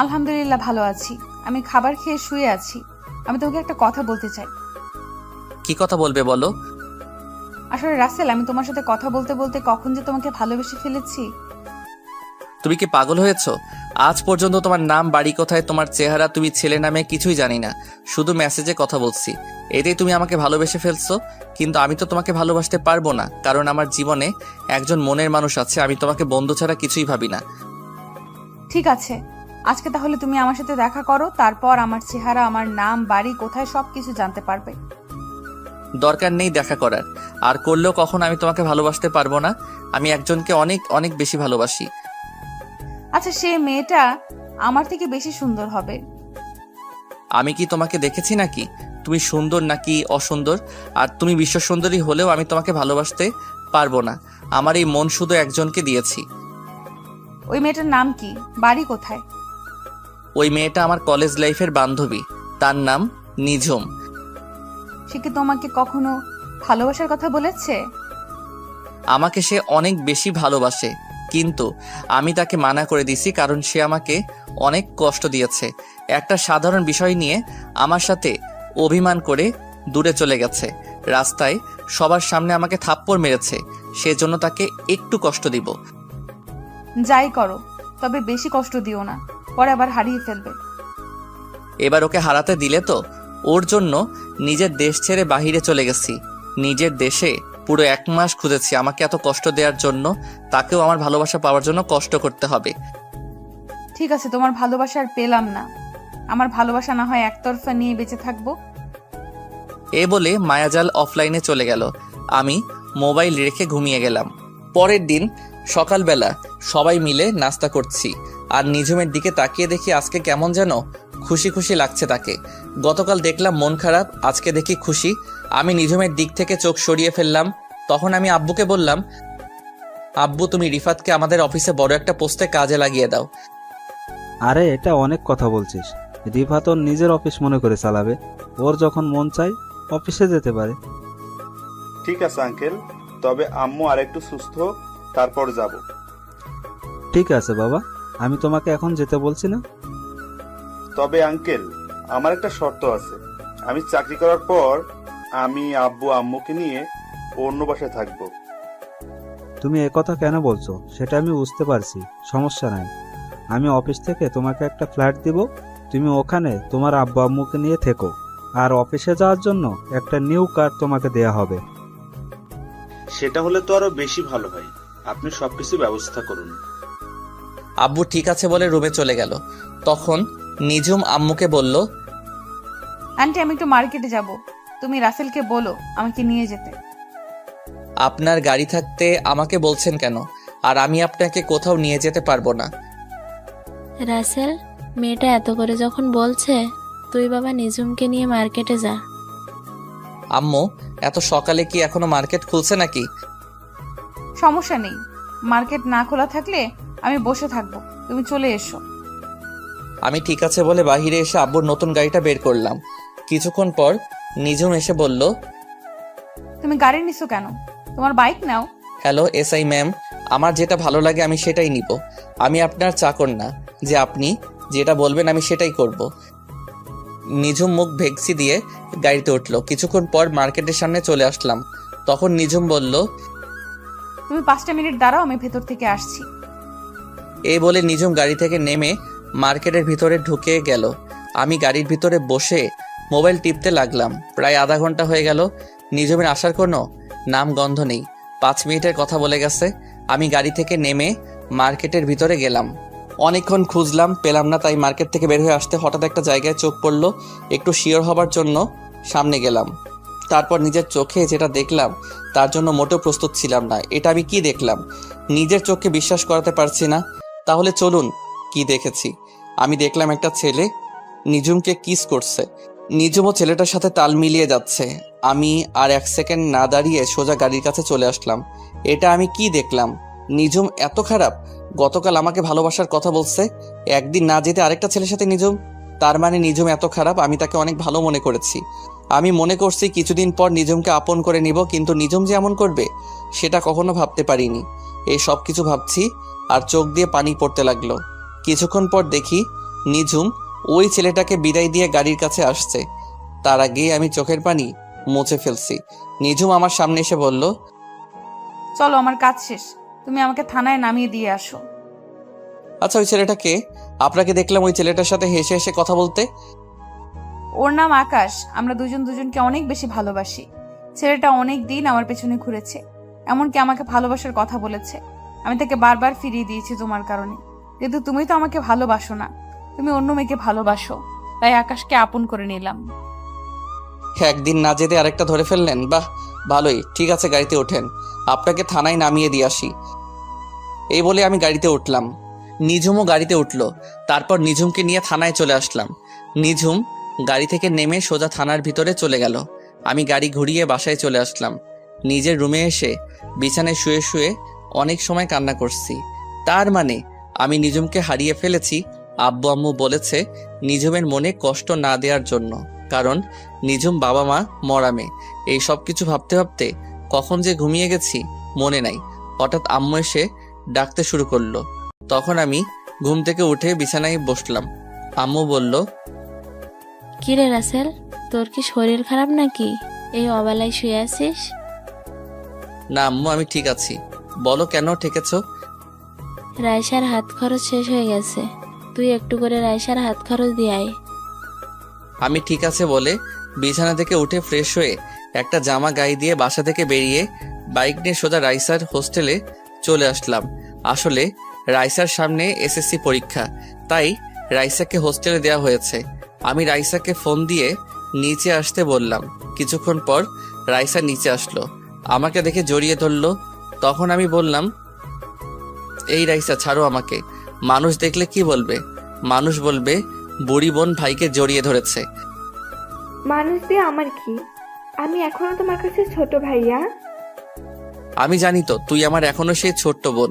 আলহামদুলিল্লাহ ভালো আছি, আমি খাবার খেয়ে শুয়ে আছি। আমি তোমাকে একটা কথা বলতে চাই। কি কথা বলবে বলো? আসলে রাসেল, আমি তোমার সাথে কথা বলতে বলতে কখন যে তোমাকে ভালোবেসে ফেলেছি। তুমি কি পাগল হয়েছো? আজ পর্যন্ত তোমার নাম, বাড়ি কোথায়, তোমার চেহারা, তুমি ছেলে নামে কিছুই জানি না, শুধু মেসেজে কথা বলছি। এতেই তুমি আমাকে ভালোবেসে ফেলছো। কিন্তু আমি তো তোমাকে ভালোবাসতে পারবো না, কারণ আমার জীবনে একজন মনের মানুষ আছে। আমি তোমাকে বন্ধু ছাড়া কিছুই ভাবি না। ঠিক আছে, আজকে তাহলে তুমি আমার সাথে দেখা করো, তারপর আমার চেহারা, আমার নাম, বাড়ি কোথায় সবকিছু জানতে পারবে। দরকার নেই দেখা করার, আর করলেও কখন আমি তোমাকে ভালোবাসতে পারবো না। আমি একজনকে অনেক অনেক বেশি ভালোবাসি। আচ্ছা, সে মেয়েটা আমার থেকে বেশি সুন্দর হবে। আমি কি তোমাকে দেখেছি নাকি তুমি সুন্দর নাকি অসুন্দর? আর তুমি বিশ্ব সুন্দরী হলেও আমি তোমাকে ভালোবাসতে পারবো না। আমার এই মন শুধু একজনকে দিয়েছি। ওই মেয়েটার নাম কি, বাড়ি কোথায়? ওই মেয়েটা আমার কলেজ লাইফের বান্ধবী, তার নাম নিঝুম। সে কি তোমাকে কখনো ভালোবাসার কথা বলেছে? আমাকে সে অনেক বেশি ভালোবাসে, কিন্তু আমি তাকে মানা করে দিয়েছি, কারণ সে আমাকে অনেক কষ্ট দিয়েছে। একটা সাধারণ বিষয় নিয়ে আমার সাথে অভিমান করে দূরে চলে গেছে। রাস্তায় সবার সামনে আমাকে থাপ্পড় মেরেছে, সেজন্য তাকে একটু কষ্ট দিব। যাই করো, তবে বেশি কষ্ট দিও না, পরে আবার হারিয়ে ফেলবে। এবার ওকে হারাতে দিলে তো। ওর জন্য নিজের দেশ ছেড়ে বাহিরে চলে গেছি। নিজের দেশে পুরো 1 মাস খুঁজেছি। আমাকে এত কষ্ট দেওয়ার জন্য তাকেও আমার ভালোবাসা পাওয়ার জন্য কষ্ট করতে হবে। ঠিক আছে, তোমার ভালোবাসা আর পেলাম না। আমার ভালোবাসা না হয় একতরফা নিয়ে বেঁচে থাকবো। এ বলে মায়াজাল অফলাইনে চলে গেল। আমি মোবাইল রেখে ঘুমিয়ে গেলাম। পরের দিন সকালবেলা সবাই মিলে নাস্তা করছি, আর নিঝুমের দিকে তাকিয়ে দেখি আজকে কেমন যেন খুশি খুশি লাগছে তাকে। গতকাল দেখলাম মন খারাপ, আজকে দেখি খুশি। আমি নিঝুমের দিক থেকে চোখ সরিয়ে ফেললাম। তখন আমি আব্বুকে বললাম, আব্বু তুমি রিফাতকে আমাদের অফিসে বড় একটা পোস্টে কাজে লাগিয়ে দাও। আরে এটা অনেক কথা বলছিস, রিফাত ওর নিজের অফিস মনে করে চালাবে, ওর যখন মন চায় অফিসে যেতে পারে। ঠিক আছে আঙ্কেল, তবে আম্মু আরেকটু সুস্থ হোক, তারপর যাব। ঠিক আছে বাবা, আমি তোমাকে এখন যেতে বলছি না। তবে আঙ্কেল, আমার একটা শর্ত আছে। আমি চাকরি করার পর আমি আব্বু আম্মুকে নিয়ে অন্য বাসায় থাকবো। তুমি একথা কেন বলছো সেটা আমি বুঝতে পারছি, সমস্যা নাই। আমি অফিস থেকে তোমাকে একটা ফ্ল্যাট দিব, তুমি ওখানে তোমার আব্বু আম্মুকে নিয়ে থেকো, আর অফিসে যাওয়ার জন্য একটা নিউ কার্ড তোমাকে দেয়া হবে। সেটা হলে তো আরো বেশি ভালো হয়। আপনি সবকিছু ব্যবস্থা করুন। আব্বু ঠিক আছে বলে রুমে চলে গেল। তখন নিঝুম আম্মুকে বলল, আন্টি আমি একটু মার্কেটে যাব, তুমি রাসেলকে বলো আমাকে নিয়ে যেতে। আপনার গাড়ি থাকতে আমাকে বলছেন কেন? আর আমি আপনাকে কোথাও নিয়ে যেতে পারবো না। রাসেল, মেয়েটা এত করে যখন বলছে, তুই বাবা নিঝুমকে নিয়ে মার্কেটে যা। আম্মু, এত সকালে কি এখনো মার্কেট খুলছে নাকি? সমস্যা নেই, মার্কেট না খোলা থাকলে আমি বসে থাকবো, তুমি চলে এসো। আমি ঠিক আছে বলে বাহিরে এসে আব্বুর নতুন গাড়িটা বের করলাম। কিছুক্ষণ পর নিজুম এসে বলল, তুমি গাড়ি নিছো কেন? তোমার বাইক নাও। হ্যালো এসআই ম্যাম, আমার যেটা ভালো লাগে আমি সেটাই নিব। আমি আপনার চাকর না যে আপনি যেটা বলবেন আমি সেটাই করব। নিজুম মুখ ভেগসি দিয়ে গাড়িতে উঠলো। কিছুক্ষণ পর মার্কেটের সামনে চলে আসলাম। তখন নিজুম বলল, তুমি 5টা মিনিট দাঁড়াও, আমি ভেতর থেকে আসছি। এই বলে নিজুম গাড়ি থেকে নেমে মার্কেটের ভিতরে ঢুকে গেল। আমি গাড়ির ভিতরে বসে মোবাইল টিপতে লাগলাম। প্রায় আধা ঘন্টা হয়ে গেল, নিজুমের আসার কোনো নাম গন্ধ নেই। 5 মিনিটের কথা বলে গেছে। আমি গাড়ি থেকে নেমে মার্কেটের ভিতরে গেলাম। অনেকক্ষণ খুঁজলাম, পেলাম না। তাই মার্কেট থেকে বের হয়ে আসতে হঠাৎ একটা জায়গায় চোখ পড়লো। একটু শিওর হবার জন্য সামনে গেলাম। তারপর নিজের চোখে যেটা দেখলাম তার জন্য মোটেও প্রস্তুত ছিলাম না। এটা আমি কি দেখলাম? নিজের চোখকে বিশ্বাস করাতে পারছি না। তাহলে চলুন কি দেখেছি। আমি দেখলাম একটা ছেলে নিজুমকে কিস করছে। নিজুমও ছেলেটার সাথে তাল মিলিয়ে যাচ্ছে। আমি আর 1 সেকেন্ড না দাঁড়িয়ে সোজা গাড়ির কাছে চলে আসলাম। এটা আমি কি দেখলাম? নিজুম এত খারাপ? গতকাল আমাকে ভালোবাসার কথা বলছে, একদিন না যেতে আরেকটা ছেলের সাথে নিজুম। তার মানে নিজুম এত খারাপ? আমি তাকে অনেক ভালো মনে করেছি। আমি মনে করছি কিছুদিন পর নিজুমকে আপন করে নিব, কিন্তু নিজুম যে এমন করবে সেটা কখনো ভাবতে পারিনি। এই সব কিছু ভাবছি আর চোখ দিয়ে পানি পড়তে লাগলো। কিছুক্ষণ পর দেখি নিজুম ওই ছেলেটাকে বিদায় দিয়ে গাড়ির কাছে আসছে। তার আগেই আমি চোখের পানি মুছে ফেলছি। নিজুম আমার সামনে এসে বলল, চলো, আমার কাজ শেষ, তুমি আমাকে থানায় নামিয়ে দিয়ে আসো। আচ্ছা ওই ছেলেটাকে? আপনাকে দেখলাম ওই ছেলেটার সাথে হেসে হেসে কথা বলতে। ওর নাম আকাশ। আমরা দুজনকে অনেক বেশি ভালোবাসি। ছেলেটা অনেক দিন আমার পেছনে ঘুরেছে, এমনকি আমাকে ভালোবাসার কথা বলেছে। আমি তাকে বারবার ফিরিয়ে দিয়েছি তোমার কারণে। কিন্তু তুমি তো আমাকে ভালোবাসো না, তুমি অন্য মেয়েকে ভালোবাসো। তাই আকাশকে আপন করে নিলাম। একদিন না যেতে আরেকটা ধরে ফেললেন? বাহ, ভালোই। ঠিক আছে, গাড়িতে ওঠেন, আপনাকে থানায় নামিয়ে দিয়ে আসি। এই বলে আমি গাড়িতে উঠলাম। নিজুমও গাড়িতে উঠলো। তারপর নিজুমকে নিয়ে থানায় চলে আসলাম। নিজুম গাড়ি থেকে নেমে সোজা থানার ভিতরে চলে গেল। আমি গাড়ি ঘুরিয়ে বাসায় চলে আসলাম। নিজের রুমে এসে বিছানায় শুয়ে শুয়ে অনেক সময় কান্না করছি। তার মানে আমি নিজুমকে হারিয়ে ফেলেছি। আব্বু আম্মু বলেছে নিজুমের মনে কষ্ট না দেওয়ার জন্য, কারণ নিজুম বাবা মা মরা মেয়ে। এই সব কিছু ভাবতে ভাবতে কখন যে ঘুমিয়ে গেছি মনে নাই। হঠাৎ আম্মু এসে ডাকতে শুরু করলো। তখন আমি ঘুম থেকে উঠে বিছানায় বসলাম। আম্মু বলল, কিরে রাসেল, তোর কি শরীর খারাপ নাকি? এই অবেলায় শুয়ে আছিস? না আম্মু, আমি ঠিক আছি। বলো কেন ডেকেছো? রাইসার হাত খরচ শেষ হয়ে গেছে, তুই একটু করে রাইসার হাত খরচ দিয়ে আয়। আমি ঠিক আছে বলে বিছানা থেকে উঠে ফ্রেশ হয়ে একটা জামা গায়ে দিয়ে বাসা থেকে বেরিয়ে বাইক নিয়ে সোজা রাইসার হোস্টেলে চলে আসলাম। আসলে রাইসার সামনে এসএসসি পরীক্ষা, তাই রাইসাকে হোস্টেলে দেওয়া হয়েছে। আমি রাইসাকে ফোন দিয়ে নিচে আসতে বললাম। কিছুক্ষণ পর রাইসা নিচে আসলো, আমাকে দেখে জড়িয়ে ধরলো। তখন আমি বললাম, এই রাইসা ছাড়ো আমাকে। মানুষ দেখলে কি বলবে? মানুষ বলবে বুড়ি বোন ভাইকে জড়িয়ে ধরেছে। মানুষ দিয়ে আমার কি? আমি এখনো তোমার কাছে ছোট ভাইয়া। আমি জানি তো তুই আমার এখনো সেই ছোট্ট বোন।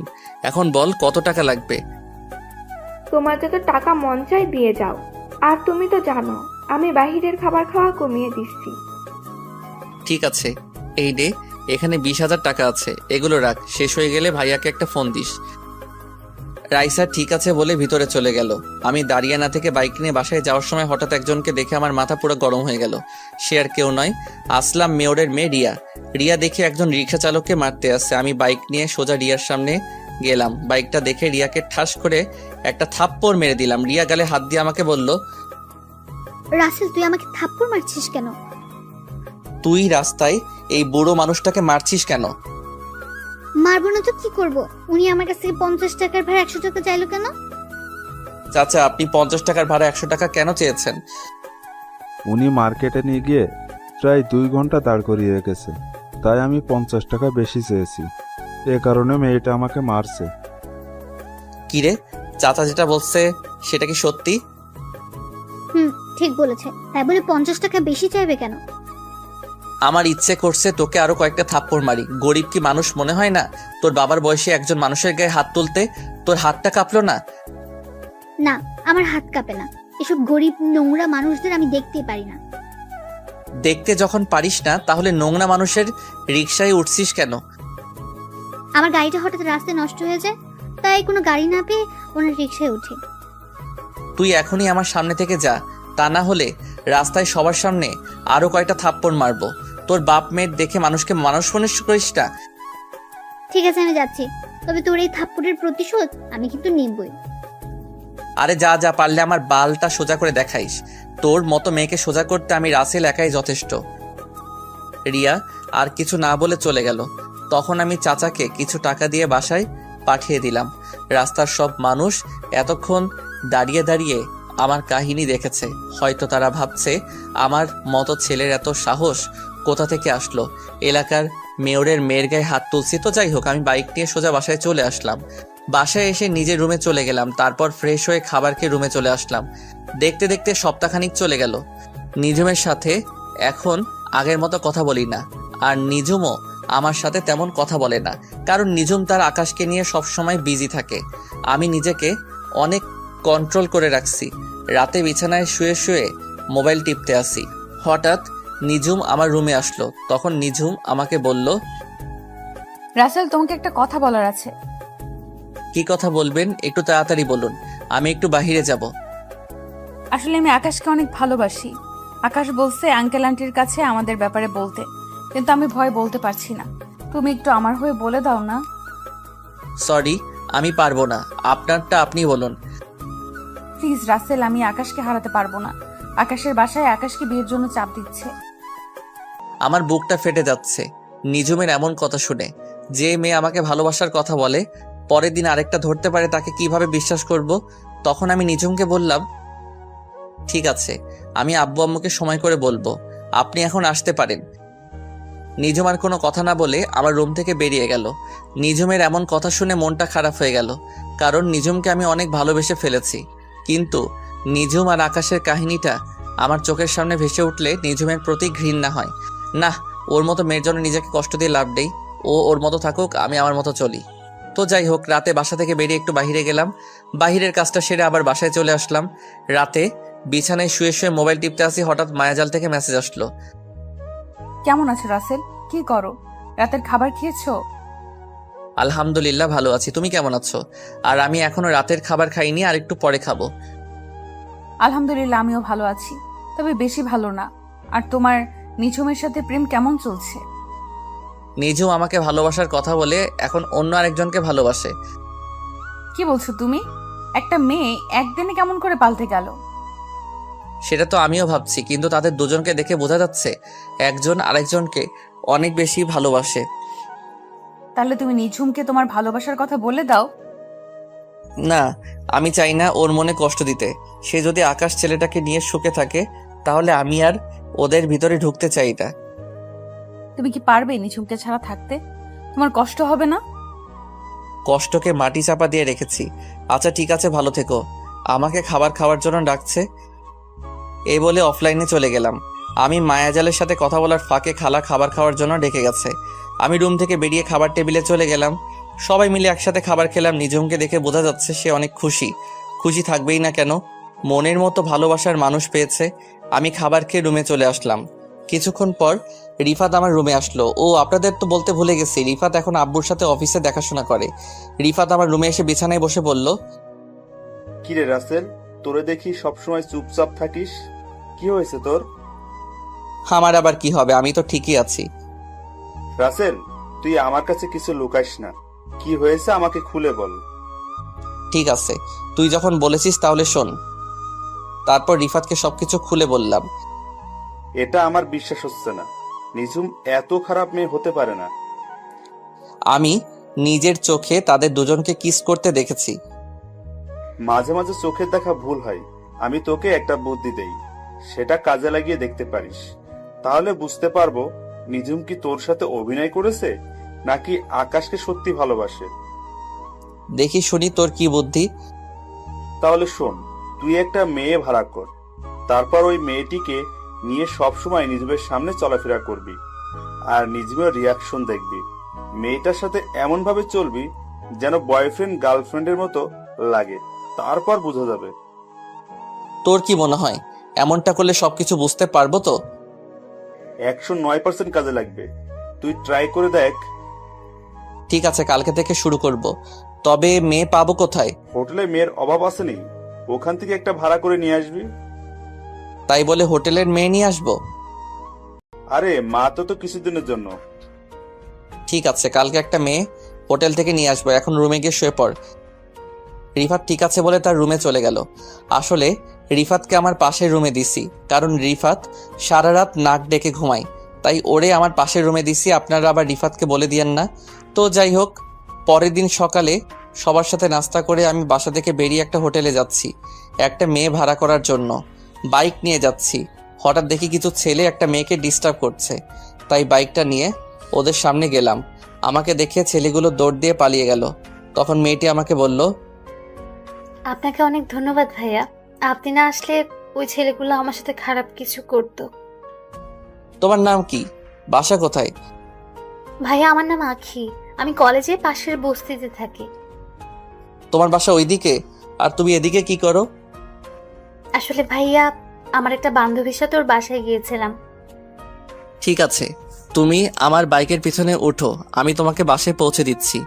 এখন বল কত টাকা লাগবে? তোমার যত টাকা মন চাই দিয়ে যাও। আর তুমি তো জানো আমি বাহিরের খাবার খাওয়া কমিয়ে দিচ্ছি। ঠিক আছে, এই নে, এখানে 20,000 টাকা আছে, এগুলো রাখ। শেষ হয়ে গেলে ভাইয়াকে একটা ফোন দিস। রাইসা ঠিক আছে বলে ভিতরে চলে গেল। আমি দাঁড়িয়ে না থেকে বাইক নিয়ে বাসায় যাওয়ার সময় হঠাৎ একজনকে দেখে আমার মাথা পুরো গরম হয়ে গেল। সে আর কেউ নয়, আসলাম মেয়রের মেয়ে রিয়া। রিয়া দেখে একজন রিক্সা চালককে মারতে আসছে। আমি বাইক নিয়ে সোজা রিয়ার সামনে গেলাম। বাইকটা দেখে রিয়াকে ঠাস করে একটা থাপ্পড় মেরে দিলাম। রিয়া গালে হাত দিয়ে আমাকে বলল, রাসেল তুই আমাকে থাপ্পড় মারছিস কেন? তুই রাস্তায় এই বুড়ো মানুষটাকে মারছিস কেন? মারবো না তো কি করব? উনি আমার কাছ থেকে 50 টাকার ভাড়া 100 টাকা চাইলো কেন? চাচা, আপনি 50 টাকার ভাড়া 100 টাকা কেন চেয়েছেন? উনি মার্কেটে নিয়ে গিয়ে প্রায় 2 ঘন্টা দাঁড় করিয়ে রেখেছে, তাই আমি 50 টাকা বেশি চেয়েছি। এ কারণে মেয়েটা আমাকে মারছে। কিরে, চাচা যেটা বলছে সেটা কি সত্যি? ঠিক বলেছে। তাই বলে 50 টাকা বেশি চাইবে কেন? আমার ইচ্ছে করছে তোকে আরো কয়েকটা থাপ্পড় মারি। গরিব কি মানুষ মনে হয় না? তোর বাবার বয়সে একজন মানুষের গায়ে হাত তুলতে তোর হাতটা কাঁপলো না? না, আমার হাত কাঁপে না। এসব গরিব নোংরা মানুষদের আমি দেখতেই পারি না। দেখতে যখন পারিস না তাহলে নোংরা মানুষের রিকশায় উঠছিস কেন? আমার গাড়িটা হঠাৎ রাস্তায় নষ্ট হয়ে যায়, তাই কোনো গাড়ি না পেয়ে ওনার রিক্সায় উঠি। তুই এখনই আমার সামনে থেকে যা, তা না হলে রাস্তায় সবার সামনে আরো কয়টা থাপ্পড় মারবো। তোর বাপ মেয়ের দেখে মানুষকে মানুষ মনে করিস না। ঠিক আছে, আমি যাচ্ছি, তবে তোর এই থাপ্পড়ের প্রতিশোধ আমি কিন্তু নিবই। আরে যা যা, পারলে আমার বালটা সোজা করে দেখাইস। তোর মতো মেয়েকে সোজা করতে আমি রাসেল একাই যথেষ্ট। রিয়া আর কিছু না বলে চলে গেল। তখন আমি চাচাকে কিছু টাকা দিয়ে বাসায় পাঠিয়ে দিলাম। রাস্তার সব মানুষ এতক্ষণ দাঁড়িয়ে দাঁড়িয়ে আমার কাহিনী দেখেছে। হয়তো তারা ভাবছে আমার মতো ছেলের এত সাহস কোথা থেকে আসলো। এলাকার মেয়রের মেয়ের গায়ে হাত তুলছি। তো যাই হোক, আমি বাইক নিয়ে সোজা বাসায় চলে আসলাম। বাসায় এসে নিজের রুমে চলে গেলাম। তারপর ফ্রেশ হয়ে খাবার খেয়ে রুমে চলে আসলাম। দেখতে দেখতে সপ্তাহখানিক চলে গেল। নিজুমের সাথে এখন আগের মতো কথা বলি না, আর নিজুমও আমার সাথে তেমন কথা বলে না, কারণ নিজুম তার আকাশকে নিয়ে সবসময় বিজি থাকে। আমি নিজেকে অনেক কন্ট্রোল করে রাখছি। রাতে বিছানায় শুয়ে শুয়ে মোবাইল টিপতে আসি। হঠাৎ নিজুম আমার রুমে আসলো। তখন নিজুম আমাকে বলল, রাসেল, তোমাকে একটা কথা বলার আছে। কি কথা বলবেন? একটু তাড়াতাড়ি বলুন, আমি একটু বাহিরে যাব। আসলে আমি আকাশকে অনেক ভালোবাসি। আকাশ বলছে আঙ্কেল আন্টির কাছে আমাদের ব্যাপারে বলতে, কিন্তু আমি ভয় বলতে পারছি না। তুমি একটু আমার হয়ে বলে দাও না। সরি, আমি পারবো না, আপনারটা আপনি বলুন। প্লিজ রাসেল, আমি আকাশকে হারাতে পারবো না। আকাশের বাসায় আকাশকে বিয়ের জন্য চাপ দিচ্ছে। আমার বুকটা ফেটে যাচ্ছে নিজুমের এমন কথা শুনে। যে মেয়ে আমাকে ভালোবাসার কথা বলে, পরের দিন আরেকটা ধরতে পারে, তাকে কিভাবে বিশ্বাস করব? তখন আমি নিজুমকে বললাম, ঠিক আছে, আমি আব্বু আম্মুকে সময় করে বলবো, আপনি এখন আসতে পারেন। নিজুম আর কোনো কথা না বলে আমার রুম থেকে বেরিয়ে গেল। নিজুমের এমন কথা শুনে মনটা খারাপ হয়ে গেল, কারণ নিজুমকে আমি অনেক ভালোবেসে ফেলেছি। কিন্তু নিজুম আর আকাশের কাহিনীটা আমার চোখের সামনে ভেসে উঠলে নিজুমের প্রতি ঘৃণা হয়। না, ওর মতো মেয়ের জন্য নিজেকে কষ্ট দিয়ে লাভ নেই। ও ওর মতো থাকুক, আমি আমার মতো চলি। তো যাই হোক, রাতে বাসা থেকে বেরিয়ে একটু বাহিরে গেলাম। বাহিরের কাজটা সেরে আবার বাসায় চলে আসলাম। রাতে বিছানায় শুয়ে শুয়ে মোবাইল টিপতে আসি, হঠাৎ মায়াজাল থেকে মেসেজ আসলো। কেমন আছো রাসেল? কি করো? রাতের খাবার খেয়েছো? আলহামদুলিল্লাহ ভালো আছি, তুমি কেমন আছো? আর আমি এখনো রাতের খাবার খাইনি, আর একটু পরে খাবো। আলহামদুলিল্লাহ, আমিও ভালো আছি, তবে বেশি ভালো না। আর তোমার নিঝুমের সাথে প্রেম কেমন চলছে? নিজুম আমাকে ভালোবাসার কথা বলে এখন অন্য আরেকজনকে ভালোবাসে। কি বলছো তুমি? একটা মেয়ে একদিনে কেমন করে পাল্টে গেল? সেটা তো আমিও ভাবছি, কিন্তু তাদের দুজনকে দেখে বোঝা যাচ্ছে একজন আরেকজনকে অনেক বেশি ভালোবাসে। তাহলে তুমি নিঝুমকে তোমার ভালোবাসার কথা বলে দাও। না, আমি চাই না ওর মনে কষ্ট দিতে। সে যদি আকাশ ছেলেটাকে নিয়ে সুখে থাকে, তাহলে আমি আর ওদের ভিতরে ঢুকতে চাই না। তুমি কি পারবে নিঝুমকে ছাড়া থাকতে? তোমার কষ্ট হবে না? কষ্টকে মাটি চাপা দিয়ে রেখেছি। আচ্ছা ঠিক আছে, ভালো থেকো। আমাকে খাবার খাওয়ার জন্য ডাকছে। এই বলে অফলাইনে চলে গেলাম। আমি মায়াজালের সাথে কথা বলার ফাঁকে খালা খাবার খাওয়ার জন্য ডেকে গেছে। আমি রুম থেকে বেরিয়ে খাবার টেবিলে চলে গেলাম। সবাই মিলে একসাথে খাবার খেলাম। নিজুমকে দেখে বোঝা যাচ্ছে সে অনেক খুশি। খুশি থাকবেই না কেন, মনের মতো ভালোবাসার মানুষ পেয়েছে। আমি খাবার খেয়ে রুমে চলে আসলাম। কিছুক্ষণ পর রিফাত আমার রুমে আসলো। ও, আপনাদের তো বলতে ভুলে গেছি, রিফাত এখন আব্বুর সাথে অফিসে দেখাশোনা করে। রিফাত আমার রুমে এসে বিছানায় বসে বলল, কিরে রাসেল, তোরে দেখি সবসময় চুপচাপ থাকিস, কি হয়েছে তোর? আমার আবার কি হবে, আমি তো ঠিকই আছি। রাসেল, তুই আমার কাছে কিছু লুকাইস না, কি হয়েছে আমাকে খুলে বল। ঠিক আছে, তুই যখন বলেছিস তাহলে শোন। তারপর রিফাতকে সবকিছু খুলে বললাম। এটা আমার বিশ্বাস হচ্ছে না, নিজুম এত খারাপ মেয়ে হতে পারে না। আমি নিজের চোখে তাদের দুজনকে কিস করতে দেখেছি। মাঝে মাঝে চোখের দেখা ভুল হয়। আমি তোকে একটা বুদ্ধি দেই, সেটা কাজে লাগিয়ে দেখতে পারিস। তাহলে বুঝতে পারবো নিজুম কি তোর সাথে অভিনয় করেছে নাকি আকাশকে সত্যি ভালোবাসে। দেখি শুনি তোর কি বুদ্ধি। তাহলে শোন, তুই একটা মেয়ে ভাড়া কর, তারপর ওই মেয়েটিকে নিয়ে সবসময় নিজুমের সামনে চলাফেরা করবি, আর নিজুমের রিয়াকশন দেখবি। মেয়েটার সাথে এমন ভাবে চলবি যেন বয়ফ্রেন্ড গার্লফ্রেন্ডের মতো লাগে, তারপর বোঝা যাবে। তোর কি মনে হয় এমনটা করলে সবকিছু বুঝতে পারবো তো? 109% কাজে লাগবে। তুই ট্রাই করে দেখ। ঠিক আছে, কালকে থেকে শুরু করব। তবে মেয়ে পাবো কোথায়? হোটেলে মেয়ের অভাব আছে নেই, ওখান থেকে একটা ভাড়া করে নিয়ে আসবি। তাই বলে হোটেলের মেয়ে নিয়ে আসবো? আরে মা তো কিছুদিনের জন্য। ঠিক আছে, কালকে একটা মেয়ে হোটেল থেকে নিয়ে আসবো। এখন রুমে গিয়ে শুয়ে পড়। রিফাত ঠিক আছে বলে তার রুমে চলে গেল। আসলে রিফাতকে আমার পাশের রুমে দিছি, কারণ রিফাত সারা রাত নাক ডেকে ঘুমায়, তাই ওরে আমার পাশের রুমে দিছি। আপনারা আবার রিফাতকে বলে দিয়েন না। তো যাই হোক, পরের দিন সকালে সবার সাথে নাস্তা করে আমি বাসা থেকে বেরিয়ে একটা হোটেলে যাচ্ছি একটা মেয়ে ভাড়া করার জন্য। বাইক নিয়ে যাচ্ছি, হঠাৎ দেখি কিছু ছেলে একটা মেয়েকে ডিস্টার্ব করছে, তাই বাইকটা নিয়ে ওদের সামনে গেলাম। আমাকে দেখে ছেলেগুলো দৌড় দিয়ে পালিয়ে গেল। তখন মেয়েটি আমাকে বলল, আপনাকে অনেক ধন্যবাদ ভাইয়া, আপনি না আসলে ওই ছেলেগুলো আমার সাথে খারাপ কিছু করতো। তোমার নাম কি? বাসা কোথায়? ভাইয়া আমার নাম আখি, আমি কলেজে পাশের বস্তিতে থাকি। তোমার বাসা ওইদিকে, আর তুমি এদিকে কি করো? আসলে ভাইয়া, আমার একটা বান্ধবীর সাথে ওর বাসায় গিয়েছিলাম। ঠিক আছে, তুমি আমার বাইকের পিছনে ওঠো, আমি তোমাকে বাসায় পৌঁছে দিচ্ছি।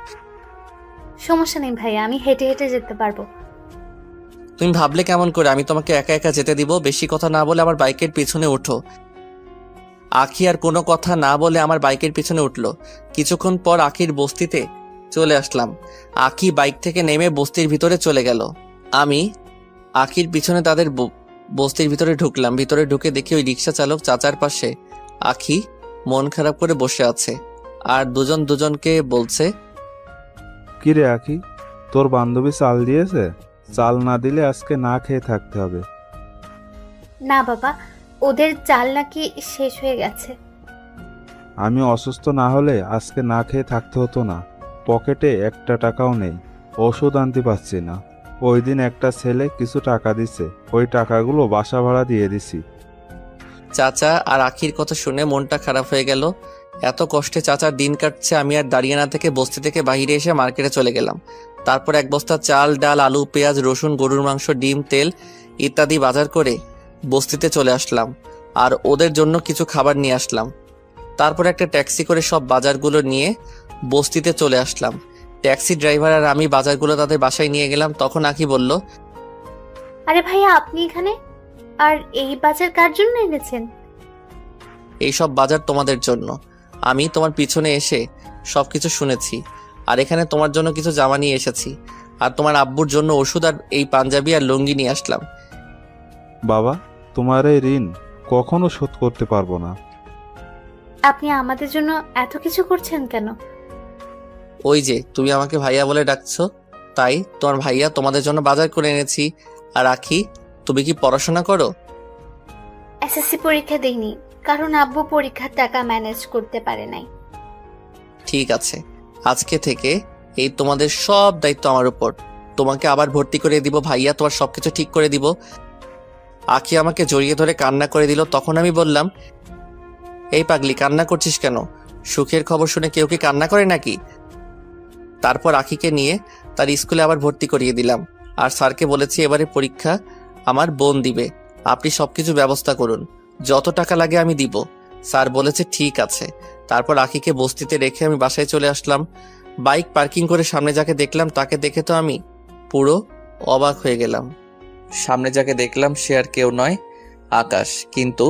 সমস্যা নেই ভাইয়া, আমি হেঁটে হেঁটে যেতে পারবো। তুমি ভাবলে কেমন করে আমি তোমাকে একা একা যেতে দিব? বেশি কথা না বলে আমার বাইকের পিছনে ওঠো। আখি আর কোনো কথা না বলে আমার বাইকের পিছনে উঠলো। কিছুক্ষণ পর আখির বস্তিতে চলে আসলাম। আখি বাইক থেকে নেমে বস্তির ভিতরে চলে গেল। আমি আখির পিছনে তাদের বস্তির ভিতরে ঢুকলাম। ভিতরে ঢুকে দেখি ওই রিক্সা চালক চাচার পাশে আখি মন খারাপ করে বসে আছে, আর দুজন দুজনকে বলছে, কিরে আখি, তোর বান্ধবী চাল দিয়েছে? চাল না দিলে আজকে না খেয়ে থাকতে হবে। না বাবা, ওদের চাল নাকি শেষ হয়ে গেছে। আমি অসুস্থ না হলে আজকে না খেয়ে থাকতে হতো না। পকেটে একটা টাকাও নেই, ওষুধ আনতে পারছি না। ওই দিন একটা ছেলে কিছু টাকা দিছে, ওই টাকাগুলো বাসা ভাড়া দিয়ে দিছি। চাচা আর আখির কথা শুনে মনটা খারাপ হয়ে গেল। এত কষ্টে চাচার দিন কাটছে, আমি আর দাঁড়িয়ে না থেকে বস্তি থেকে বাইরে এসে মার্কেটে চলে গেলাম। তারপর এক বস্তা চাল, ডাল, আলু, পেঁয়াজ, রসুন, গরুর মাংস, ডিম, তেল ইত্যাদি বাজার করে বস্তিতে চলে আসলাম, আর ওদের জন্য কিছু খাবার নিয়ে আসলাম। তারপর একটা ট্যাক্সি করে সব বাজারগুলো নিয়ে বস্তিতে চলে আসলাম। ট্যাক্সি ড্রাইভার আর আমি বাজারগুলো তাদের বাসায় নিয়ে গেলাম। তখন আখি বলল, আরে ভাইয়া, আপনি এখানে? আর এই বাজার কার জন্য এনেছেন? এইসব বাজার তোমাদের জন্য। আমি তোমার পিছনে এসে সবকিছু শুনেছি, আর এখানে তোমার জন্য কিছু জামা নিয়ে এসেছি, আর তোমার আব্বুর জন্য ওষুধ আর এই পাঞ্জাবি আর লুঙ্গি নিয়ে আসলাম। বাবা, তোমার এই ঋণ কখনো শোধ করতে পারবো না। আপনি আমাদের জন্য এত কিছু করছেন কেন? ওই যে তুমি আমাকে ভাইয়া বলে ডাকছো, তাই তোমার ভাইয়া তোমাদের জন্য বাজার করে এনেছি। আর আখি, তুমি কি পড়াশোনা করো? এসএসসি পরীক্ষা দেইনি, কারণ আব্বু পরীক্ষার টাকা ম্যানেজ করতে পারে নাই। ঠিক আছে, আজকে থেকে এই তোমাদের সব দায়িত্ব আমার উপর। তোমাকে আবার ভর্তি করে দিব, ভাইয়া তোমার সবকিছু ঠিক করে দিব। আখি আমাকে জড়িয়ে ধরে কান্না করে দিল। তখন আমি বললাম, এই পাগলি, কান্না করছিস কেন? সুখের খবর শুনে কেউ কি কান্না করে নাকি? তারপর আখিকে নিয়ে তার স্কুলে আবার ভর্তি করিয়ে দিলাম, আর স্যারকে বলেছি এবারে পরীক্ষা আমার বোন দিবে, আপনি সবকিছু ব্যবস্থা করুন, যত টাকা লাগে আমি দিব। স্যার বলেছে ঠিক আছে। তারপর আখিকে বস্তিতে রেখে আমি বাসায় চলে আসলাম। বাইক পার্কিং করে সামনে যাকে দেখলাম তাকে দেখে তো আমি পুরো অবাক হয়ে গেলাম। সামনে যাকে দেখলাম সে আর কেউ নয়, আকাশ। কিন্তু